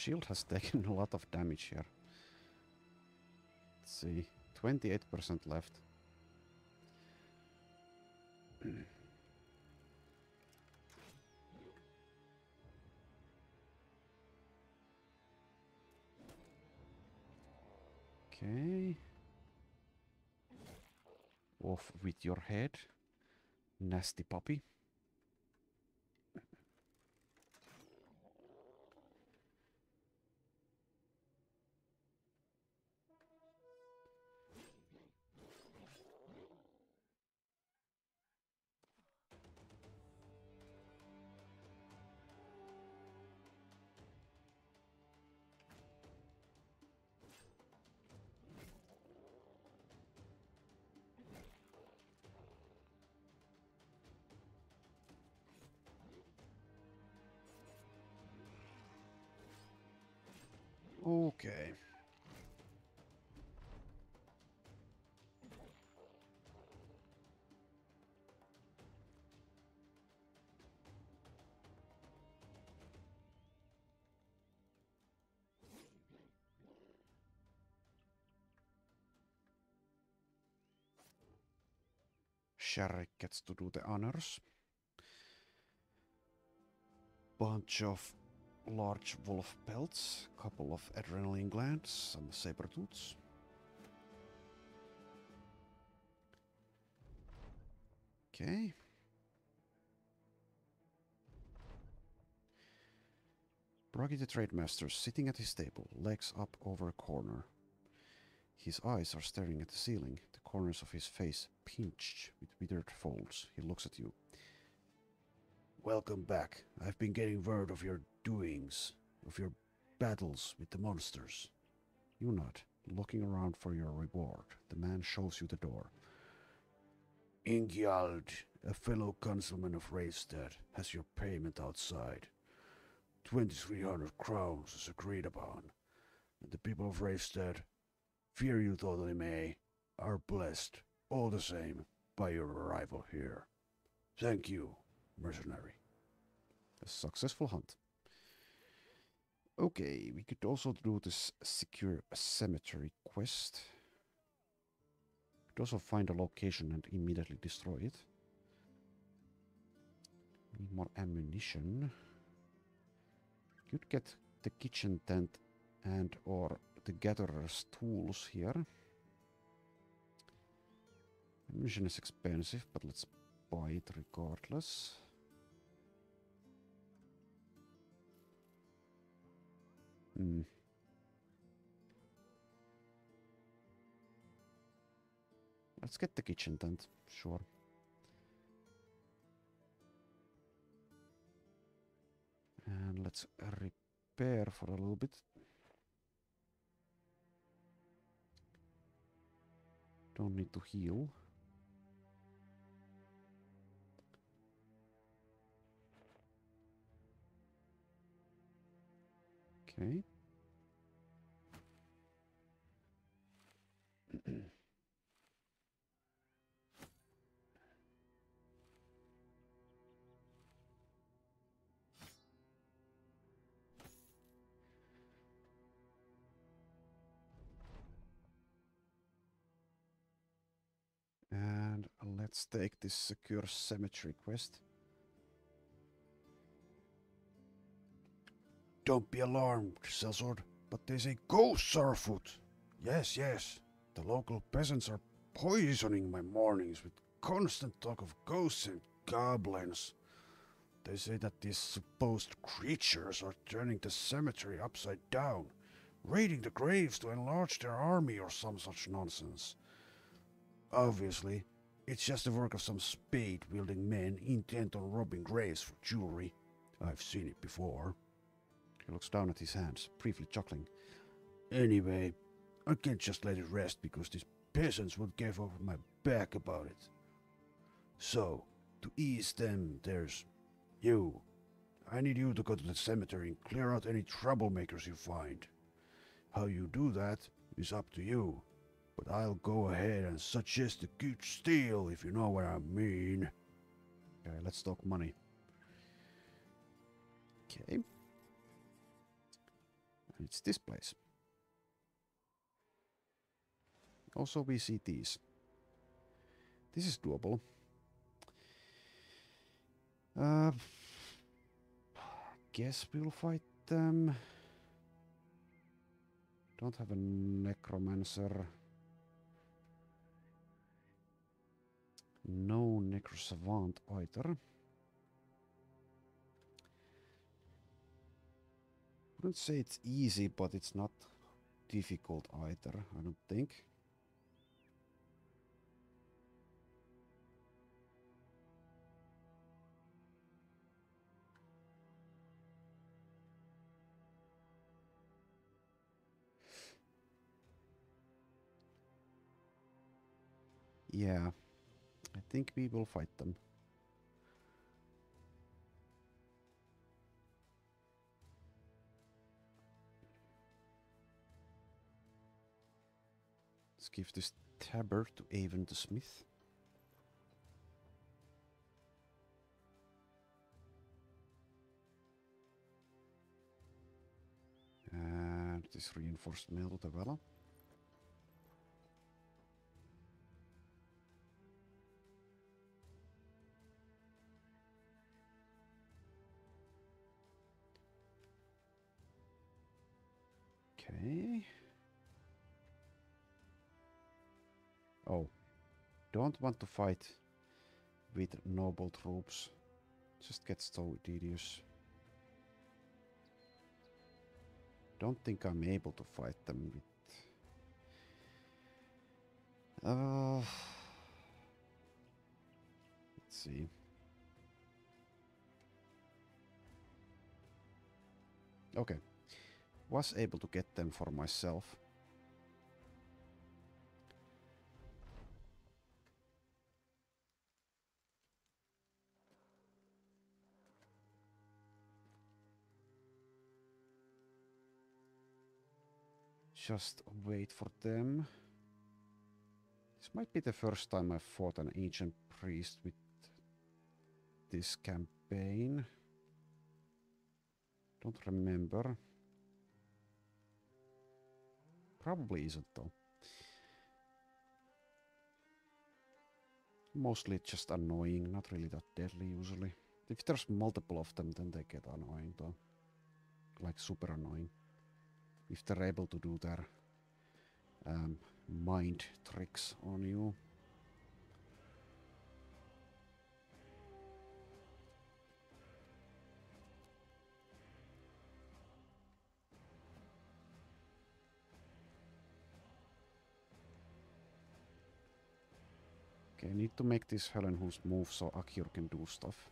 shield has taken a lot of damage here. Let's see. 28% left. Okay. Off with your head. Nasty puppy. Okay. Sherrick gets to do the honors. Bunch of large wolf pelts, couple of adrenaline glands, some saber tooths. Okay. Broggy the Trade Master sitting at his table, legs up over a corner. His eyes are staring at the ceiling, the corners of his face pinched with withered folds. He looks at you. Welcome back. I've been getting word of your doings, of your battles with the monsters. You nod, looking around for your reward. The man shows you the door. Ingjald, a fellow councilman of Raystad, has your payment outside. 2,300 crowns is agreed upon, and the people of Raystad, fear you though they may, are blessed, all the same, by your arrival here. Thank you, mercenary. A successful hunt. Okay, we could also do this secure cemetery quest. Could also find a location and immediately destroy it. Need more ammunition. Could get the kitchen tent and or the gatherer's tools here. Ammunition is expensive, but let's buy it regardless. Let's get the kitchen tent, sure. And let's repair for a little bit. Don't need to heal. Okay. And let's take this secure cemetery quest. Don't be alarmed, Sellsword, but they say ghosts are afoot. Yes, yes, the local peasants are poisoning my mornings with constant talk of ghosts and goblins. They say that these supposed creatures are turning the cemetery upside down, raiding the graves to enlarge their army or some such nonsense. Obviously, it's just the work of some spade-wielding men intent on robbing graves for jewelry. I've seen it before. He looks down at his hands, briefly chuckling. Anyway, I can't just let it rest because these peasants would give over my back about it. So, to ease them, there's you. I need you to go to the cemetery and clear out any troublemakers you find. How you do that is up to you, but I'll go ahead and suggest a good steal if you know what I mean. Okay, let's talk money. Okay. It's this place. Also we see these. This is doable. Guess we'll fight them. Don't have a necromancer. No necrosavant either. Wouldn't say it's easy, but it's not difficult either, I don't think. Yeah, I think we will fight them. Let's give this tabard to Avon the Smith. And this reinforced mail to Vela. Okay. Oh, don't want to fight with noble troops. Just gets so tedious. Don't think I'm able to fight them with... let's see. Okay. Was able to get them for myself. Just wait for them. This might be the first time I've fought an ancient priest with this campaign. Don't remember. Probably isn't though. Mostly just annoying, not really that deadly usually. If there's multiple of them, then they get annoying though. Like super annoying. If they're able to do their mind tricks on you. Okay, I need to make this Helen who's move so Akir can do stuff.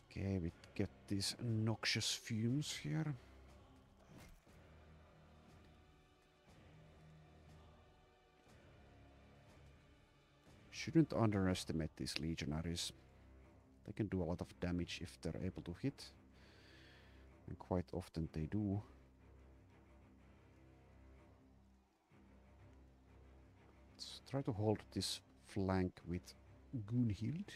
Okay, we get these noxious fumes here. Shouldn't underestimate these legionaries. They can do a lot of damage if they're able to hit. And quite often they do. Let's try to hold this flank with Gunhild.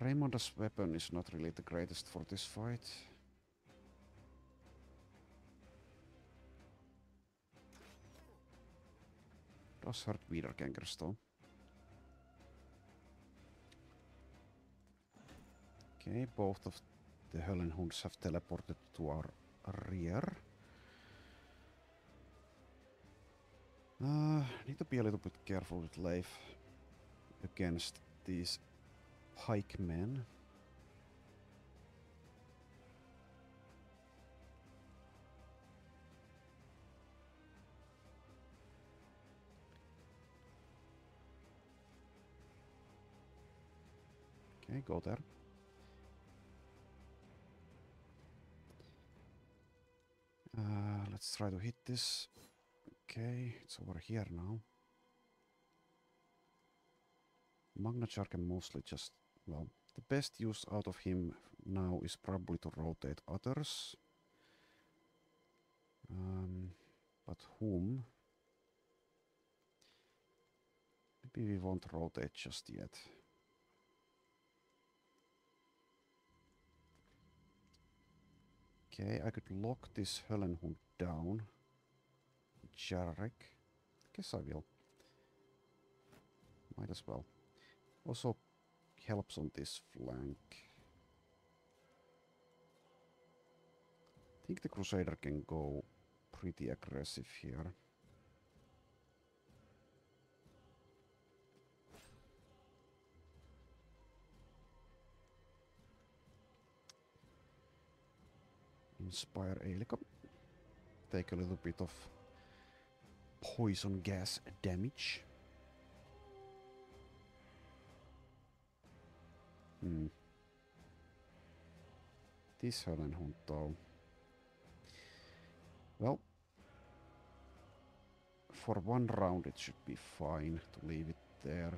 Raimonda's weapon is not really the greatest for this fight. Does hurt Wiedergängers though. Okay, both of the Höllenhunds have teleported to our rear. Need to be a little bit careful with Leif against these pikemen. Okay, go there. Let's try to hit this. Okay, it's over here now. Magnachar can mostly just... Well, the best use out of him now is probably to rotate others. But whom? Maybe we won't rotate just yet. Okay, I could lock this Höllenhund down. Jarek. Guess I will. Might as well. Also helps on this flank. I think the Crusader can go pretty aggressive here. Inspire Eilika. Take a little bit of poison gas damage. This Höllenhund though. Well, for one round it should be fine to leave it there.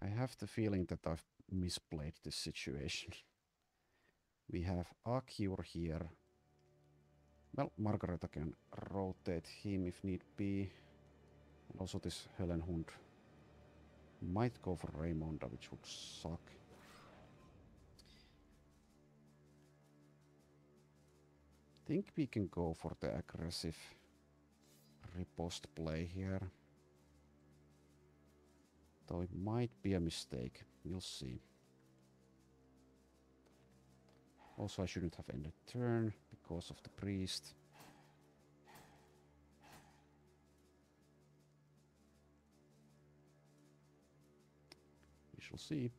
I have the feeling that I've misplayed this situation. We have Akyur here. Well, Margareta can rotate him if need be. And also this Höllenhund might go for Raymonda, which would suck. Think we can go for the aggressive riposte play here. Though it might be a mistake. We'll see. Also, I shouldn't have ended turn because of the priest. We shall see.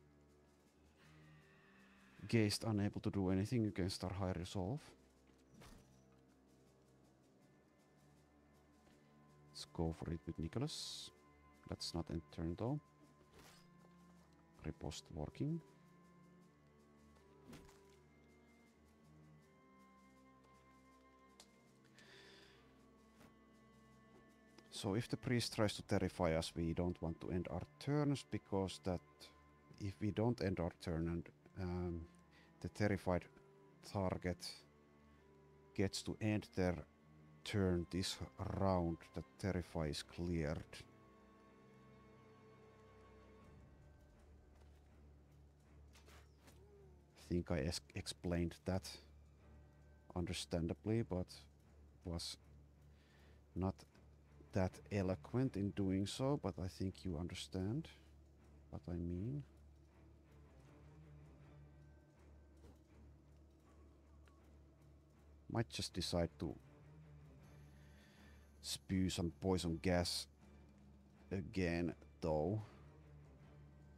Geist unable to do anything against our high resolve. Let's go for it with Nicholas. Let's not end turn though. Riposte working. So if the priest tries to terrify us, we don't want to end our turns, because that if we don't end our turn and the terrified target gets to end their turn this round, the terrify is cleared. I think I explained that understandably, but was not that eloquent in doing so, but I think you understand what I mean. Might just decide to spew some poison gas again, though.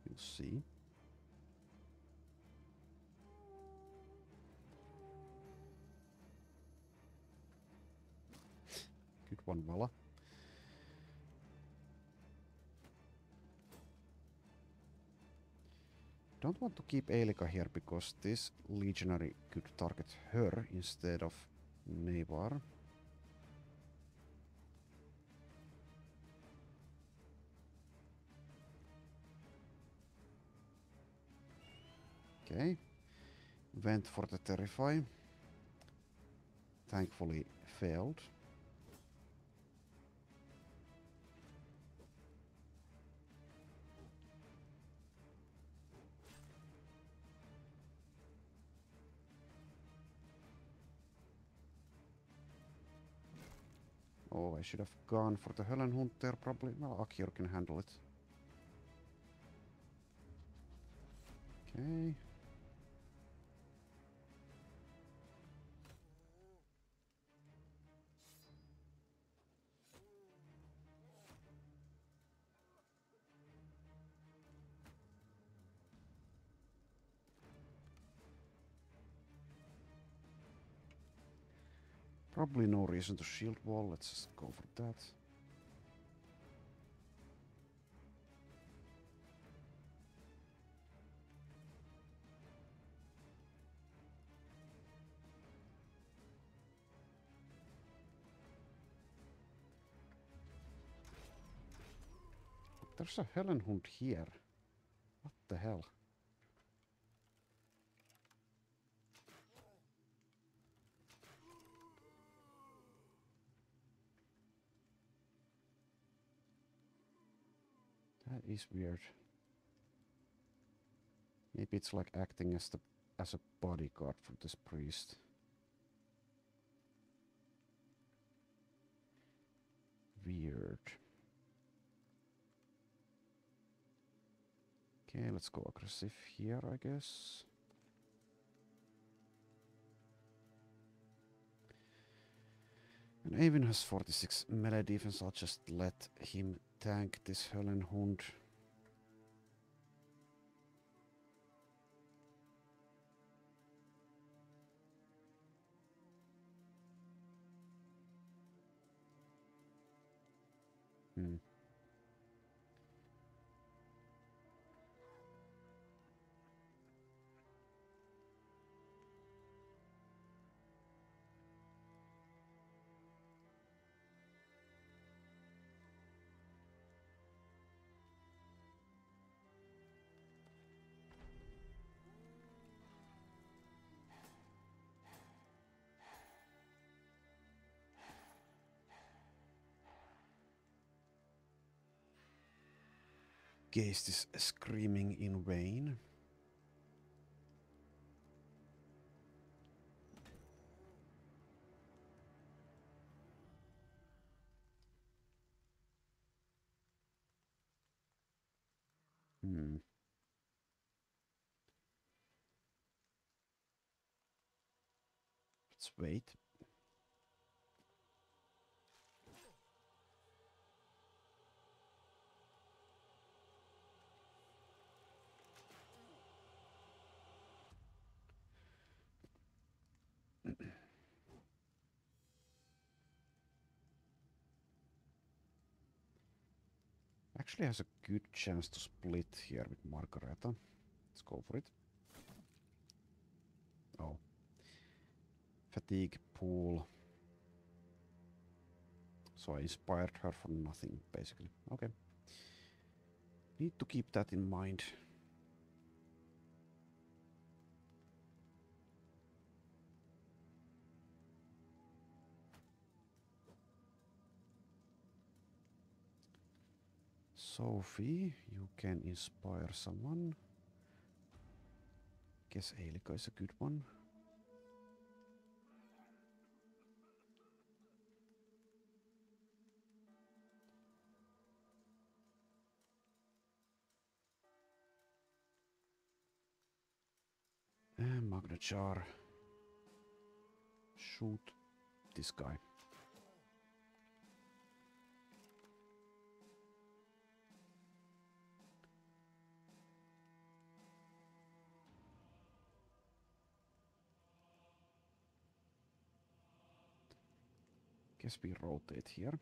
We'll see. Good one, Vala. Don't want to keep Eilika here because this legionary could target her instead of Nevar. Okay. Went for the Terrify. Thankfully failed. Oh, I should have gone for the Höllenhund there probably. Well, Akyur can handle it. Okay. Probably no reason to shield wall. Let's just go for that. There's a Hellenhund here. What the hell? That is weird. Maybe it's like acting as a bodyguard for this priest. Weird. Okay, let's go aggressive here, I guess. And Avin has 46 melee defense. I'll just let him tank this Hellenhund. Geist is screaming in vain. Let's wait. Actually has a good chance to split here with Margareta. Let's go for it. Oh. Fatigue pool. So I inspired her for nothing, basically. Okay. Need to keep that in mind. Sophie, you can inspire someone. Guess Eilika is a good one. And Magnachar. Shoot this guy. Guess we rotate here.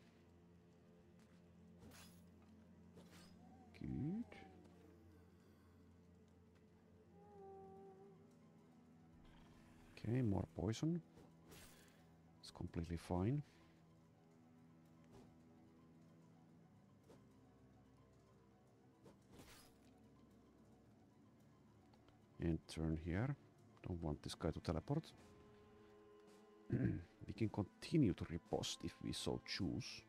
Good. Okay, more poison. It's completely fine. And turn here. Don't want this guy to teleport. We can continue to riposte if we so choose.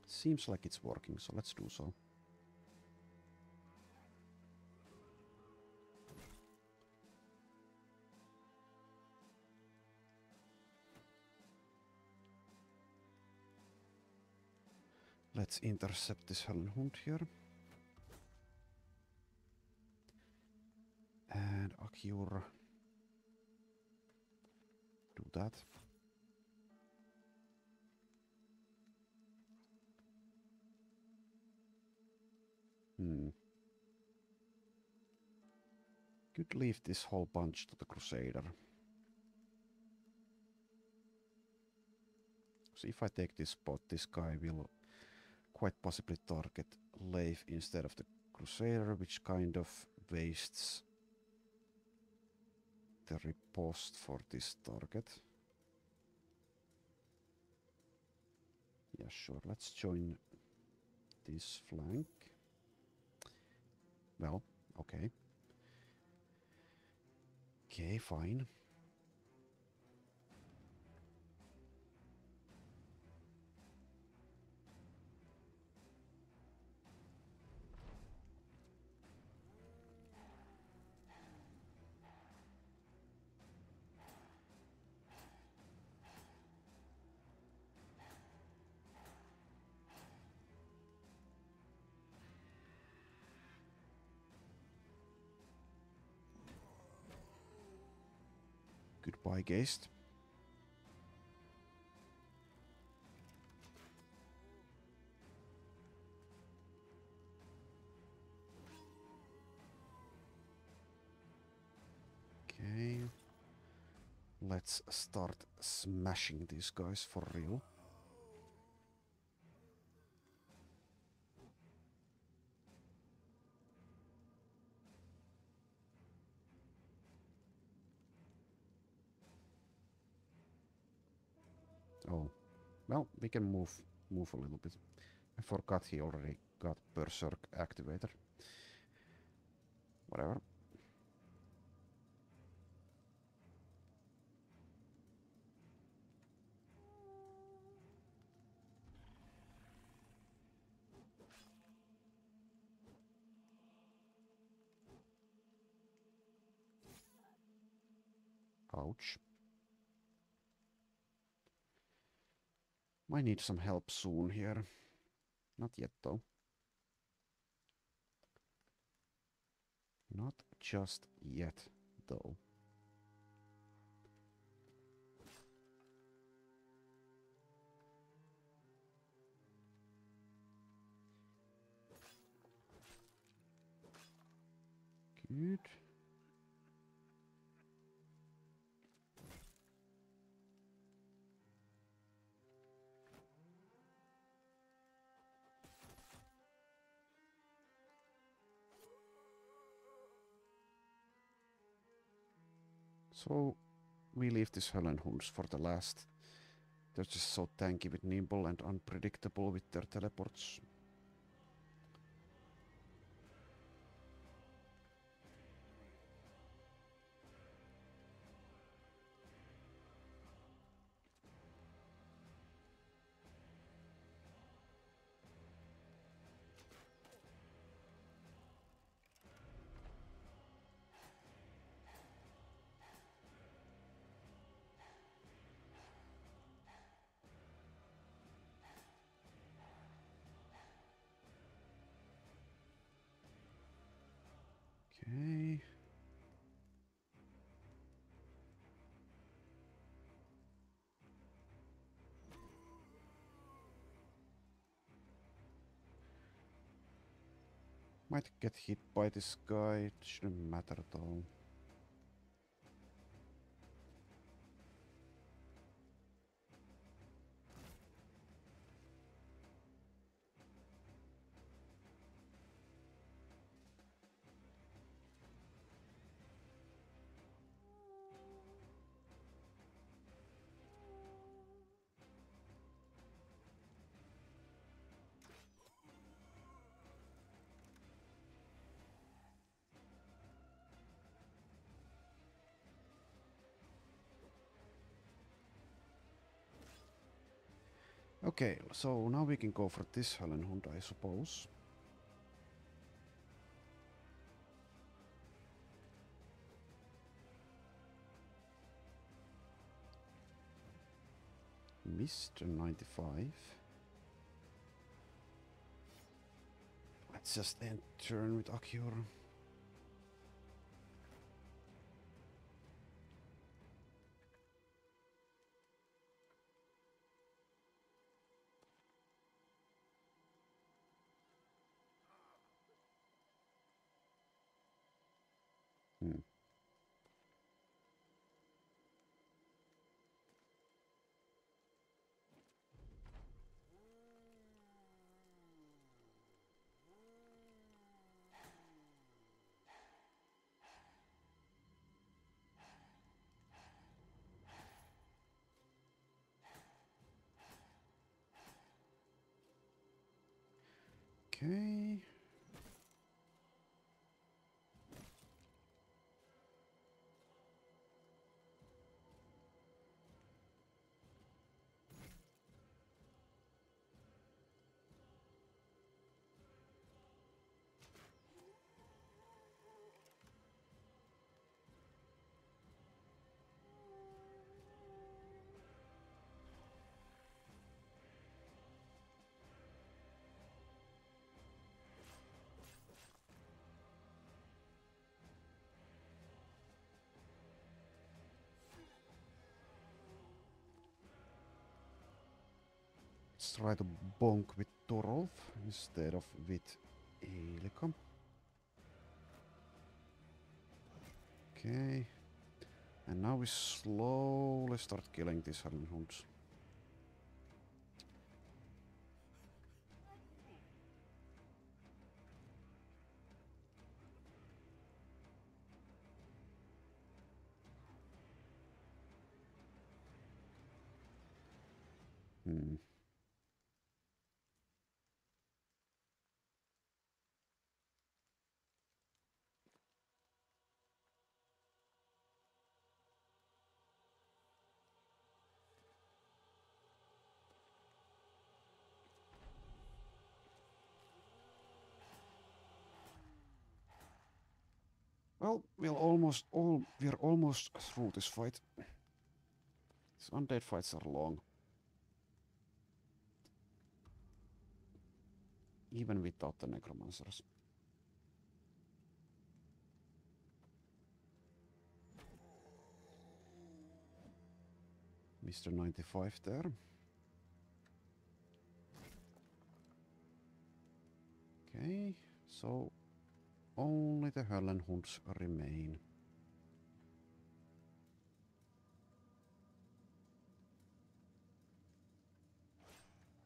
Seems like it's working, so let's do so. Let's intercept this Hellenhund here. And Akiura. Do that. Could leave this whole bunch to the Crusader. So if I take this spot, this guy will quite possibly target Leif instead of the Crusader, which kind of wastes the riposte for this target. Yeah, Yeah, sure. Let's join this flank. Well, okay. Okay, fine. Goodbye, Geist. Okay. Let's start smashing these guys for real. Oh, well, we can move a little bit. I forgot he already got Berserk activated. Whatever. Ouch. Might need some help soon here. Not yet though. Not just yet though. Good. So we leave these Höllenhunds for the last. They're just so tanky with nimble and unpredictable with their teleports. Okay. Might get hit by this guy, it shouldn't matter though. Okay, so now we can go for this Höllenhund, I suppose. Mr. 95. Let's just end turn with Akyur. Hmm. Okay. Let's try to bonk with Torolf instead of with Elika. Okay. And now we slowly start killing these Hellenhunds. Hmm. Well, we're almost through this fight. These undead fights are long. Even without the necromancers. Mr. 95 there. Okay, so only the Hellenhunds remain.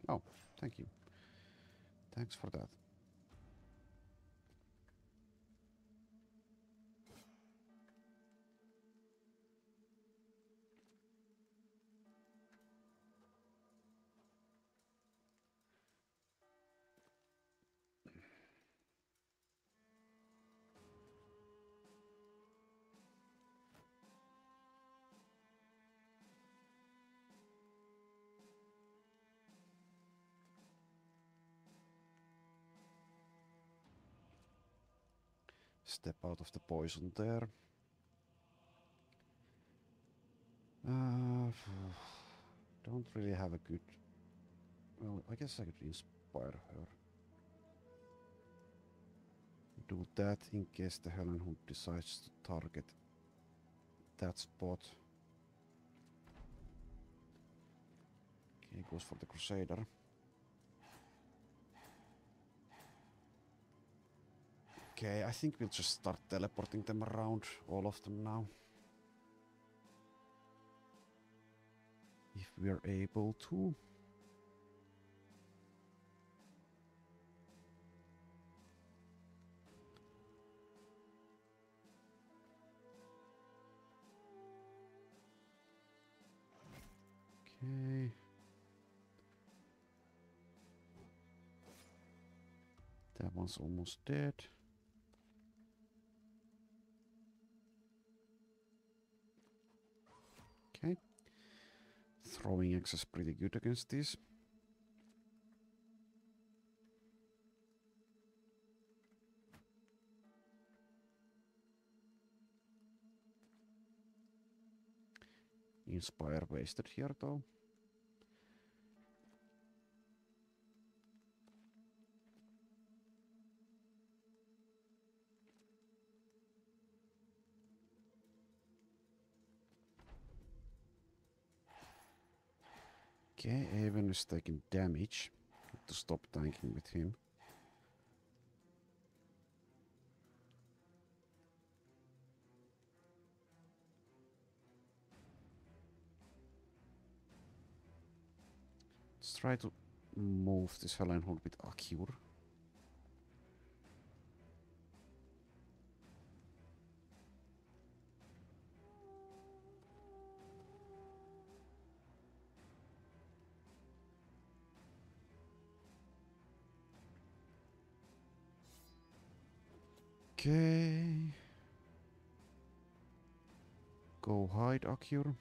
Oh, thank you. Thanks for that. Step out of the poison there. Don't really have a good... Well, I guess I could inspire her. Do that in case the Hellenhund decides to target that spot. Okay, goes for the Crusader. Okay, I think we'll just start teleporting them around, all of them now. If we're able to. Okay. That one's almost dead. Okay. Throwing X is pretty good against this. Inspire wasted here though. Okay, Aven is taking damage. Have to stop tanking with him. Let's try to move this Hellenhund with Acure. Okay. Go hide, Akir.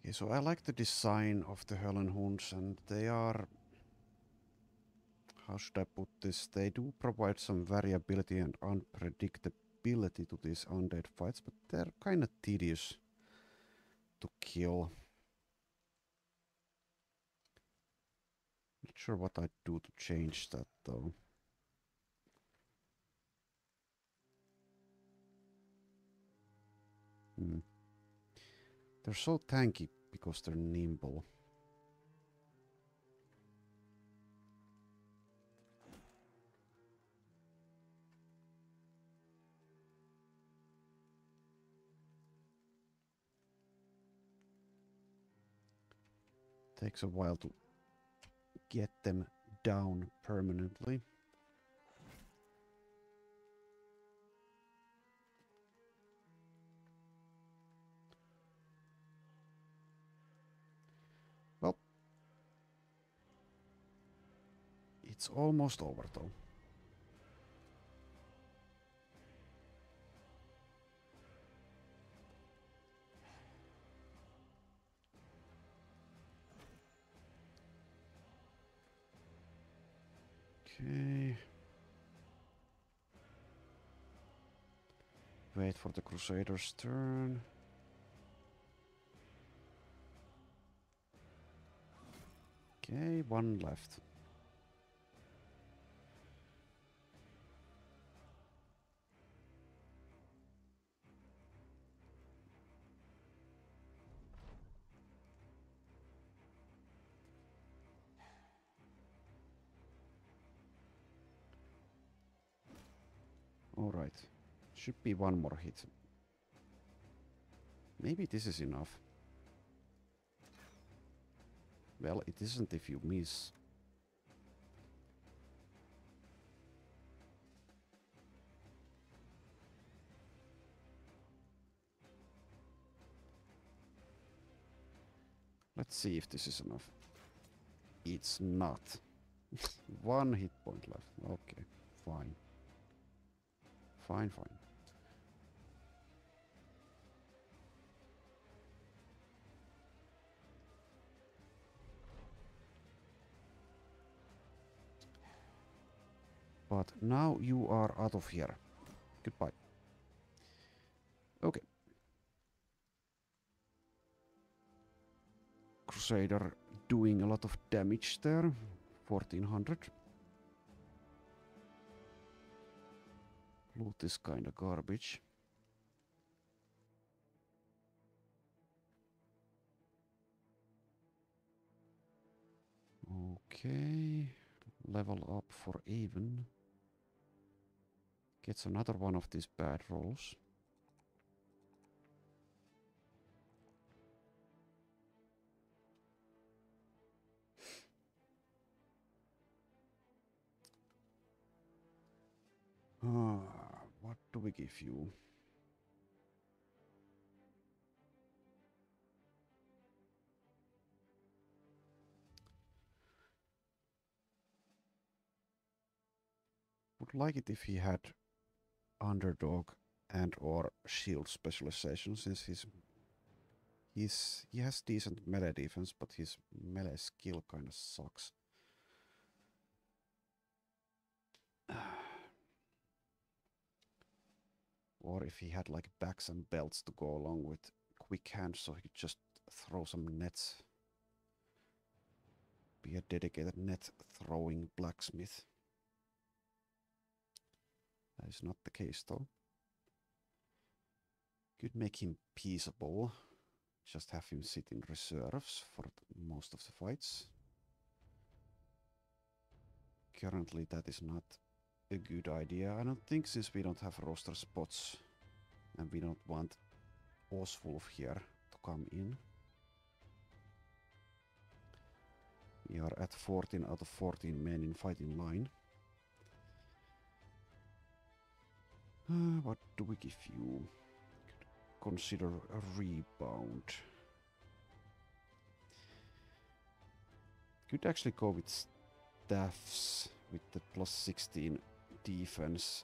Okay, so I like the design of the Höllenhunds, and they are, how should I put this? They do provide some variability and unpredictability to these undead fights, but they're kind of tedious to kill. Not sure what I'd do to change that though. They're so tanky because they're nimble. Takes a while to get them down permanently. Well, it's almost over though. Okay. Wait for the Crusader's turn. Okay, one left. Alright. Should be one more hit. Maybe this is enough. Well, it isn't if you miss. Let's see if this is enough. It's not. One hit point left. Okay, fine. Fine. But now you are out of here. Goodbye. Okay. Crusader doing a lot of damage there. 1400. Loot is kinda garbage. Okay. Level up for even. Gets another one of these bad rolls. What do we give you? Would like it if he had underdog and or shield specialization, since he has decent melee defense, but his melee skill kind of sucks. Or if he had like backs and belts to go along with quick hands, so he could just throw some nets. Be a dedicated net throwing blacksmith. That is not the case though. Could make him peaceable. Just have him sit in reserves for most of the fights. Currently that is not a good idea, I don't think, since we don't have roster spots. And we don't want Oswulf here to come in. We are at 14 out of 14 men in fighting line. What do we give you? Consider a rebound. Could actually go with staffs with the plus 16 defense.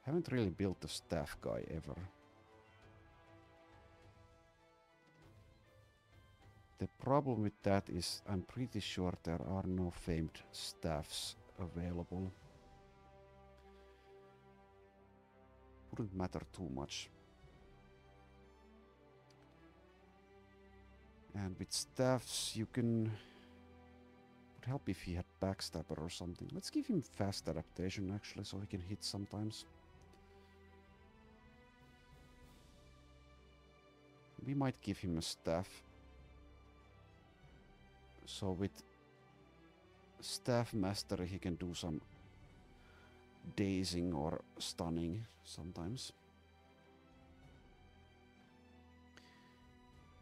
Haven't really built a staff guy ever. The problem with that is I'm pretty sure there are no famed staffs available. Wouldn't matter too much. And with staffs you can... Would help if he had backstabber or something. Let's give him fast adaptation actually, so he can hit sometimes. We might give him a staff. So with staff mastery he can do some dazing or stunning sometimes.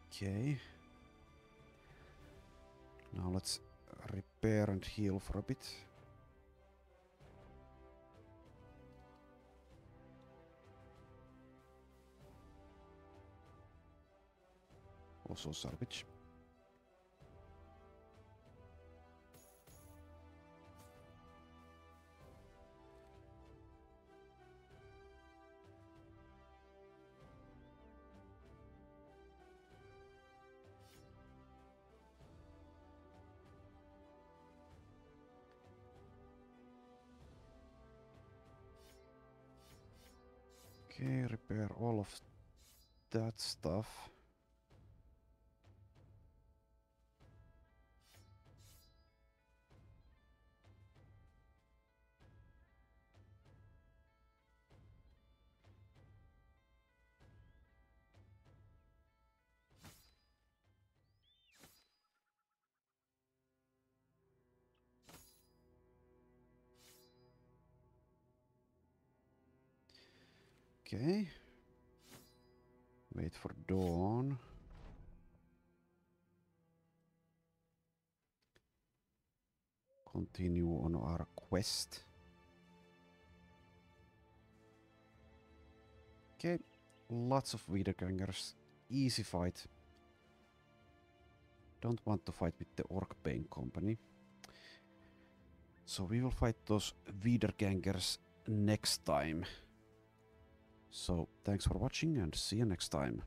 Okay. Now let's repair and heal for a bit. Also salvage. Okay, repair all of that stuff. Okay. Wait for dawn. Continue on our quest. Okay, lots of Wiedergängers. Easy fight. Don't want to fight with the Orc-Bane company. So we will fight those Wiedergängers next time. So thanks for watching and see you next time.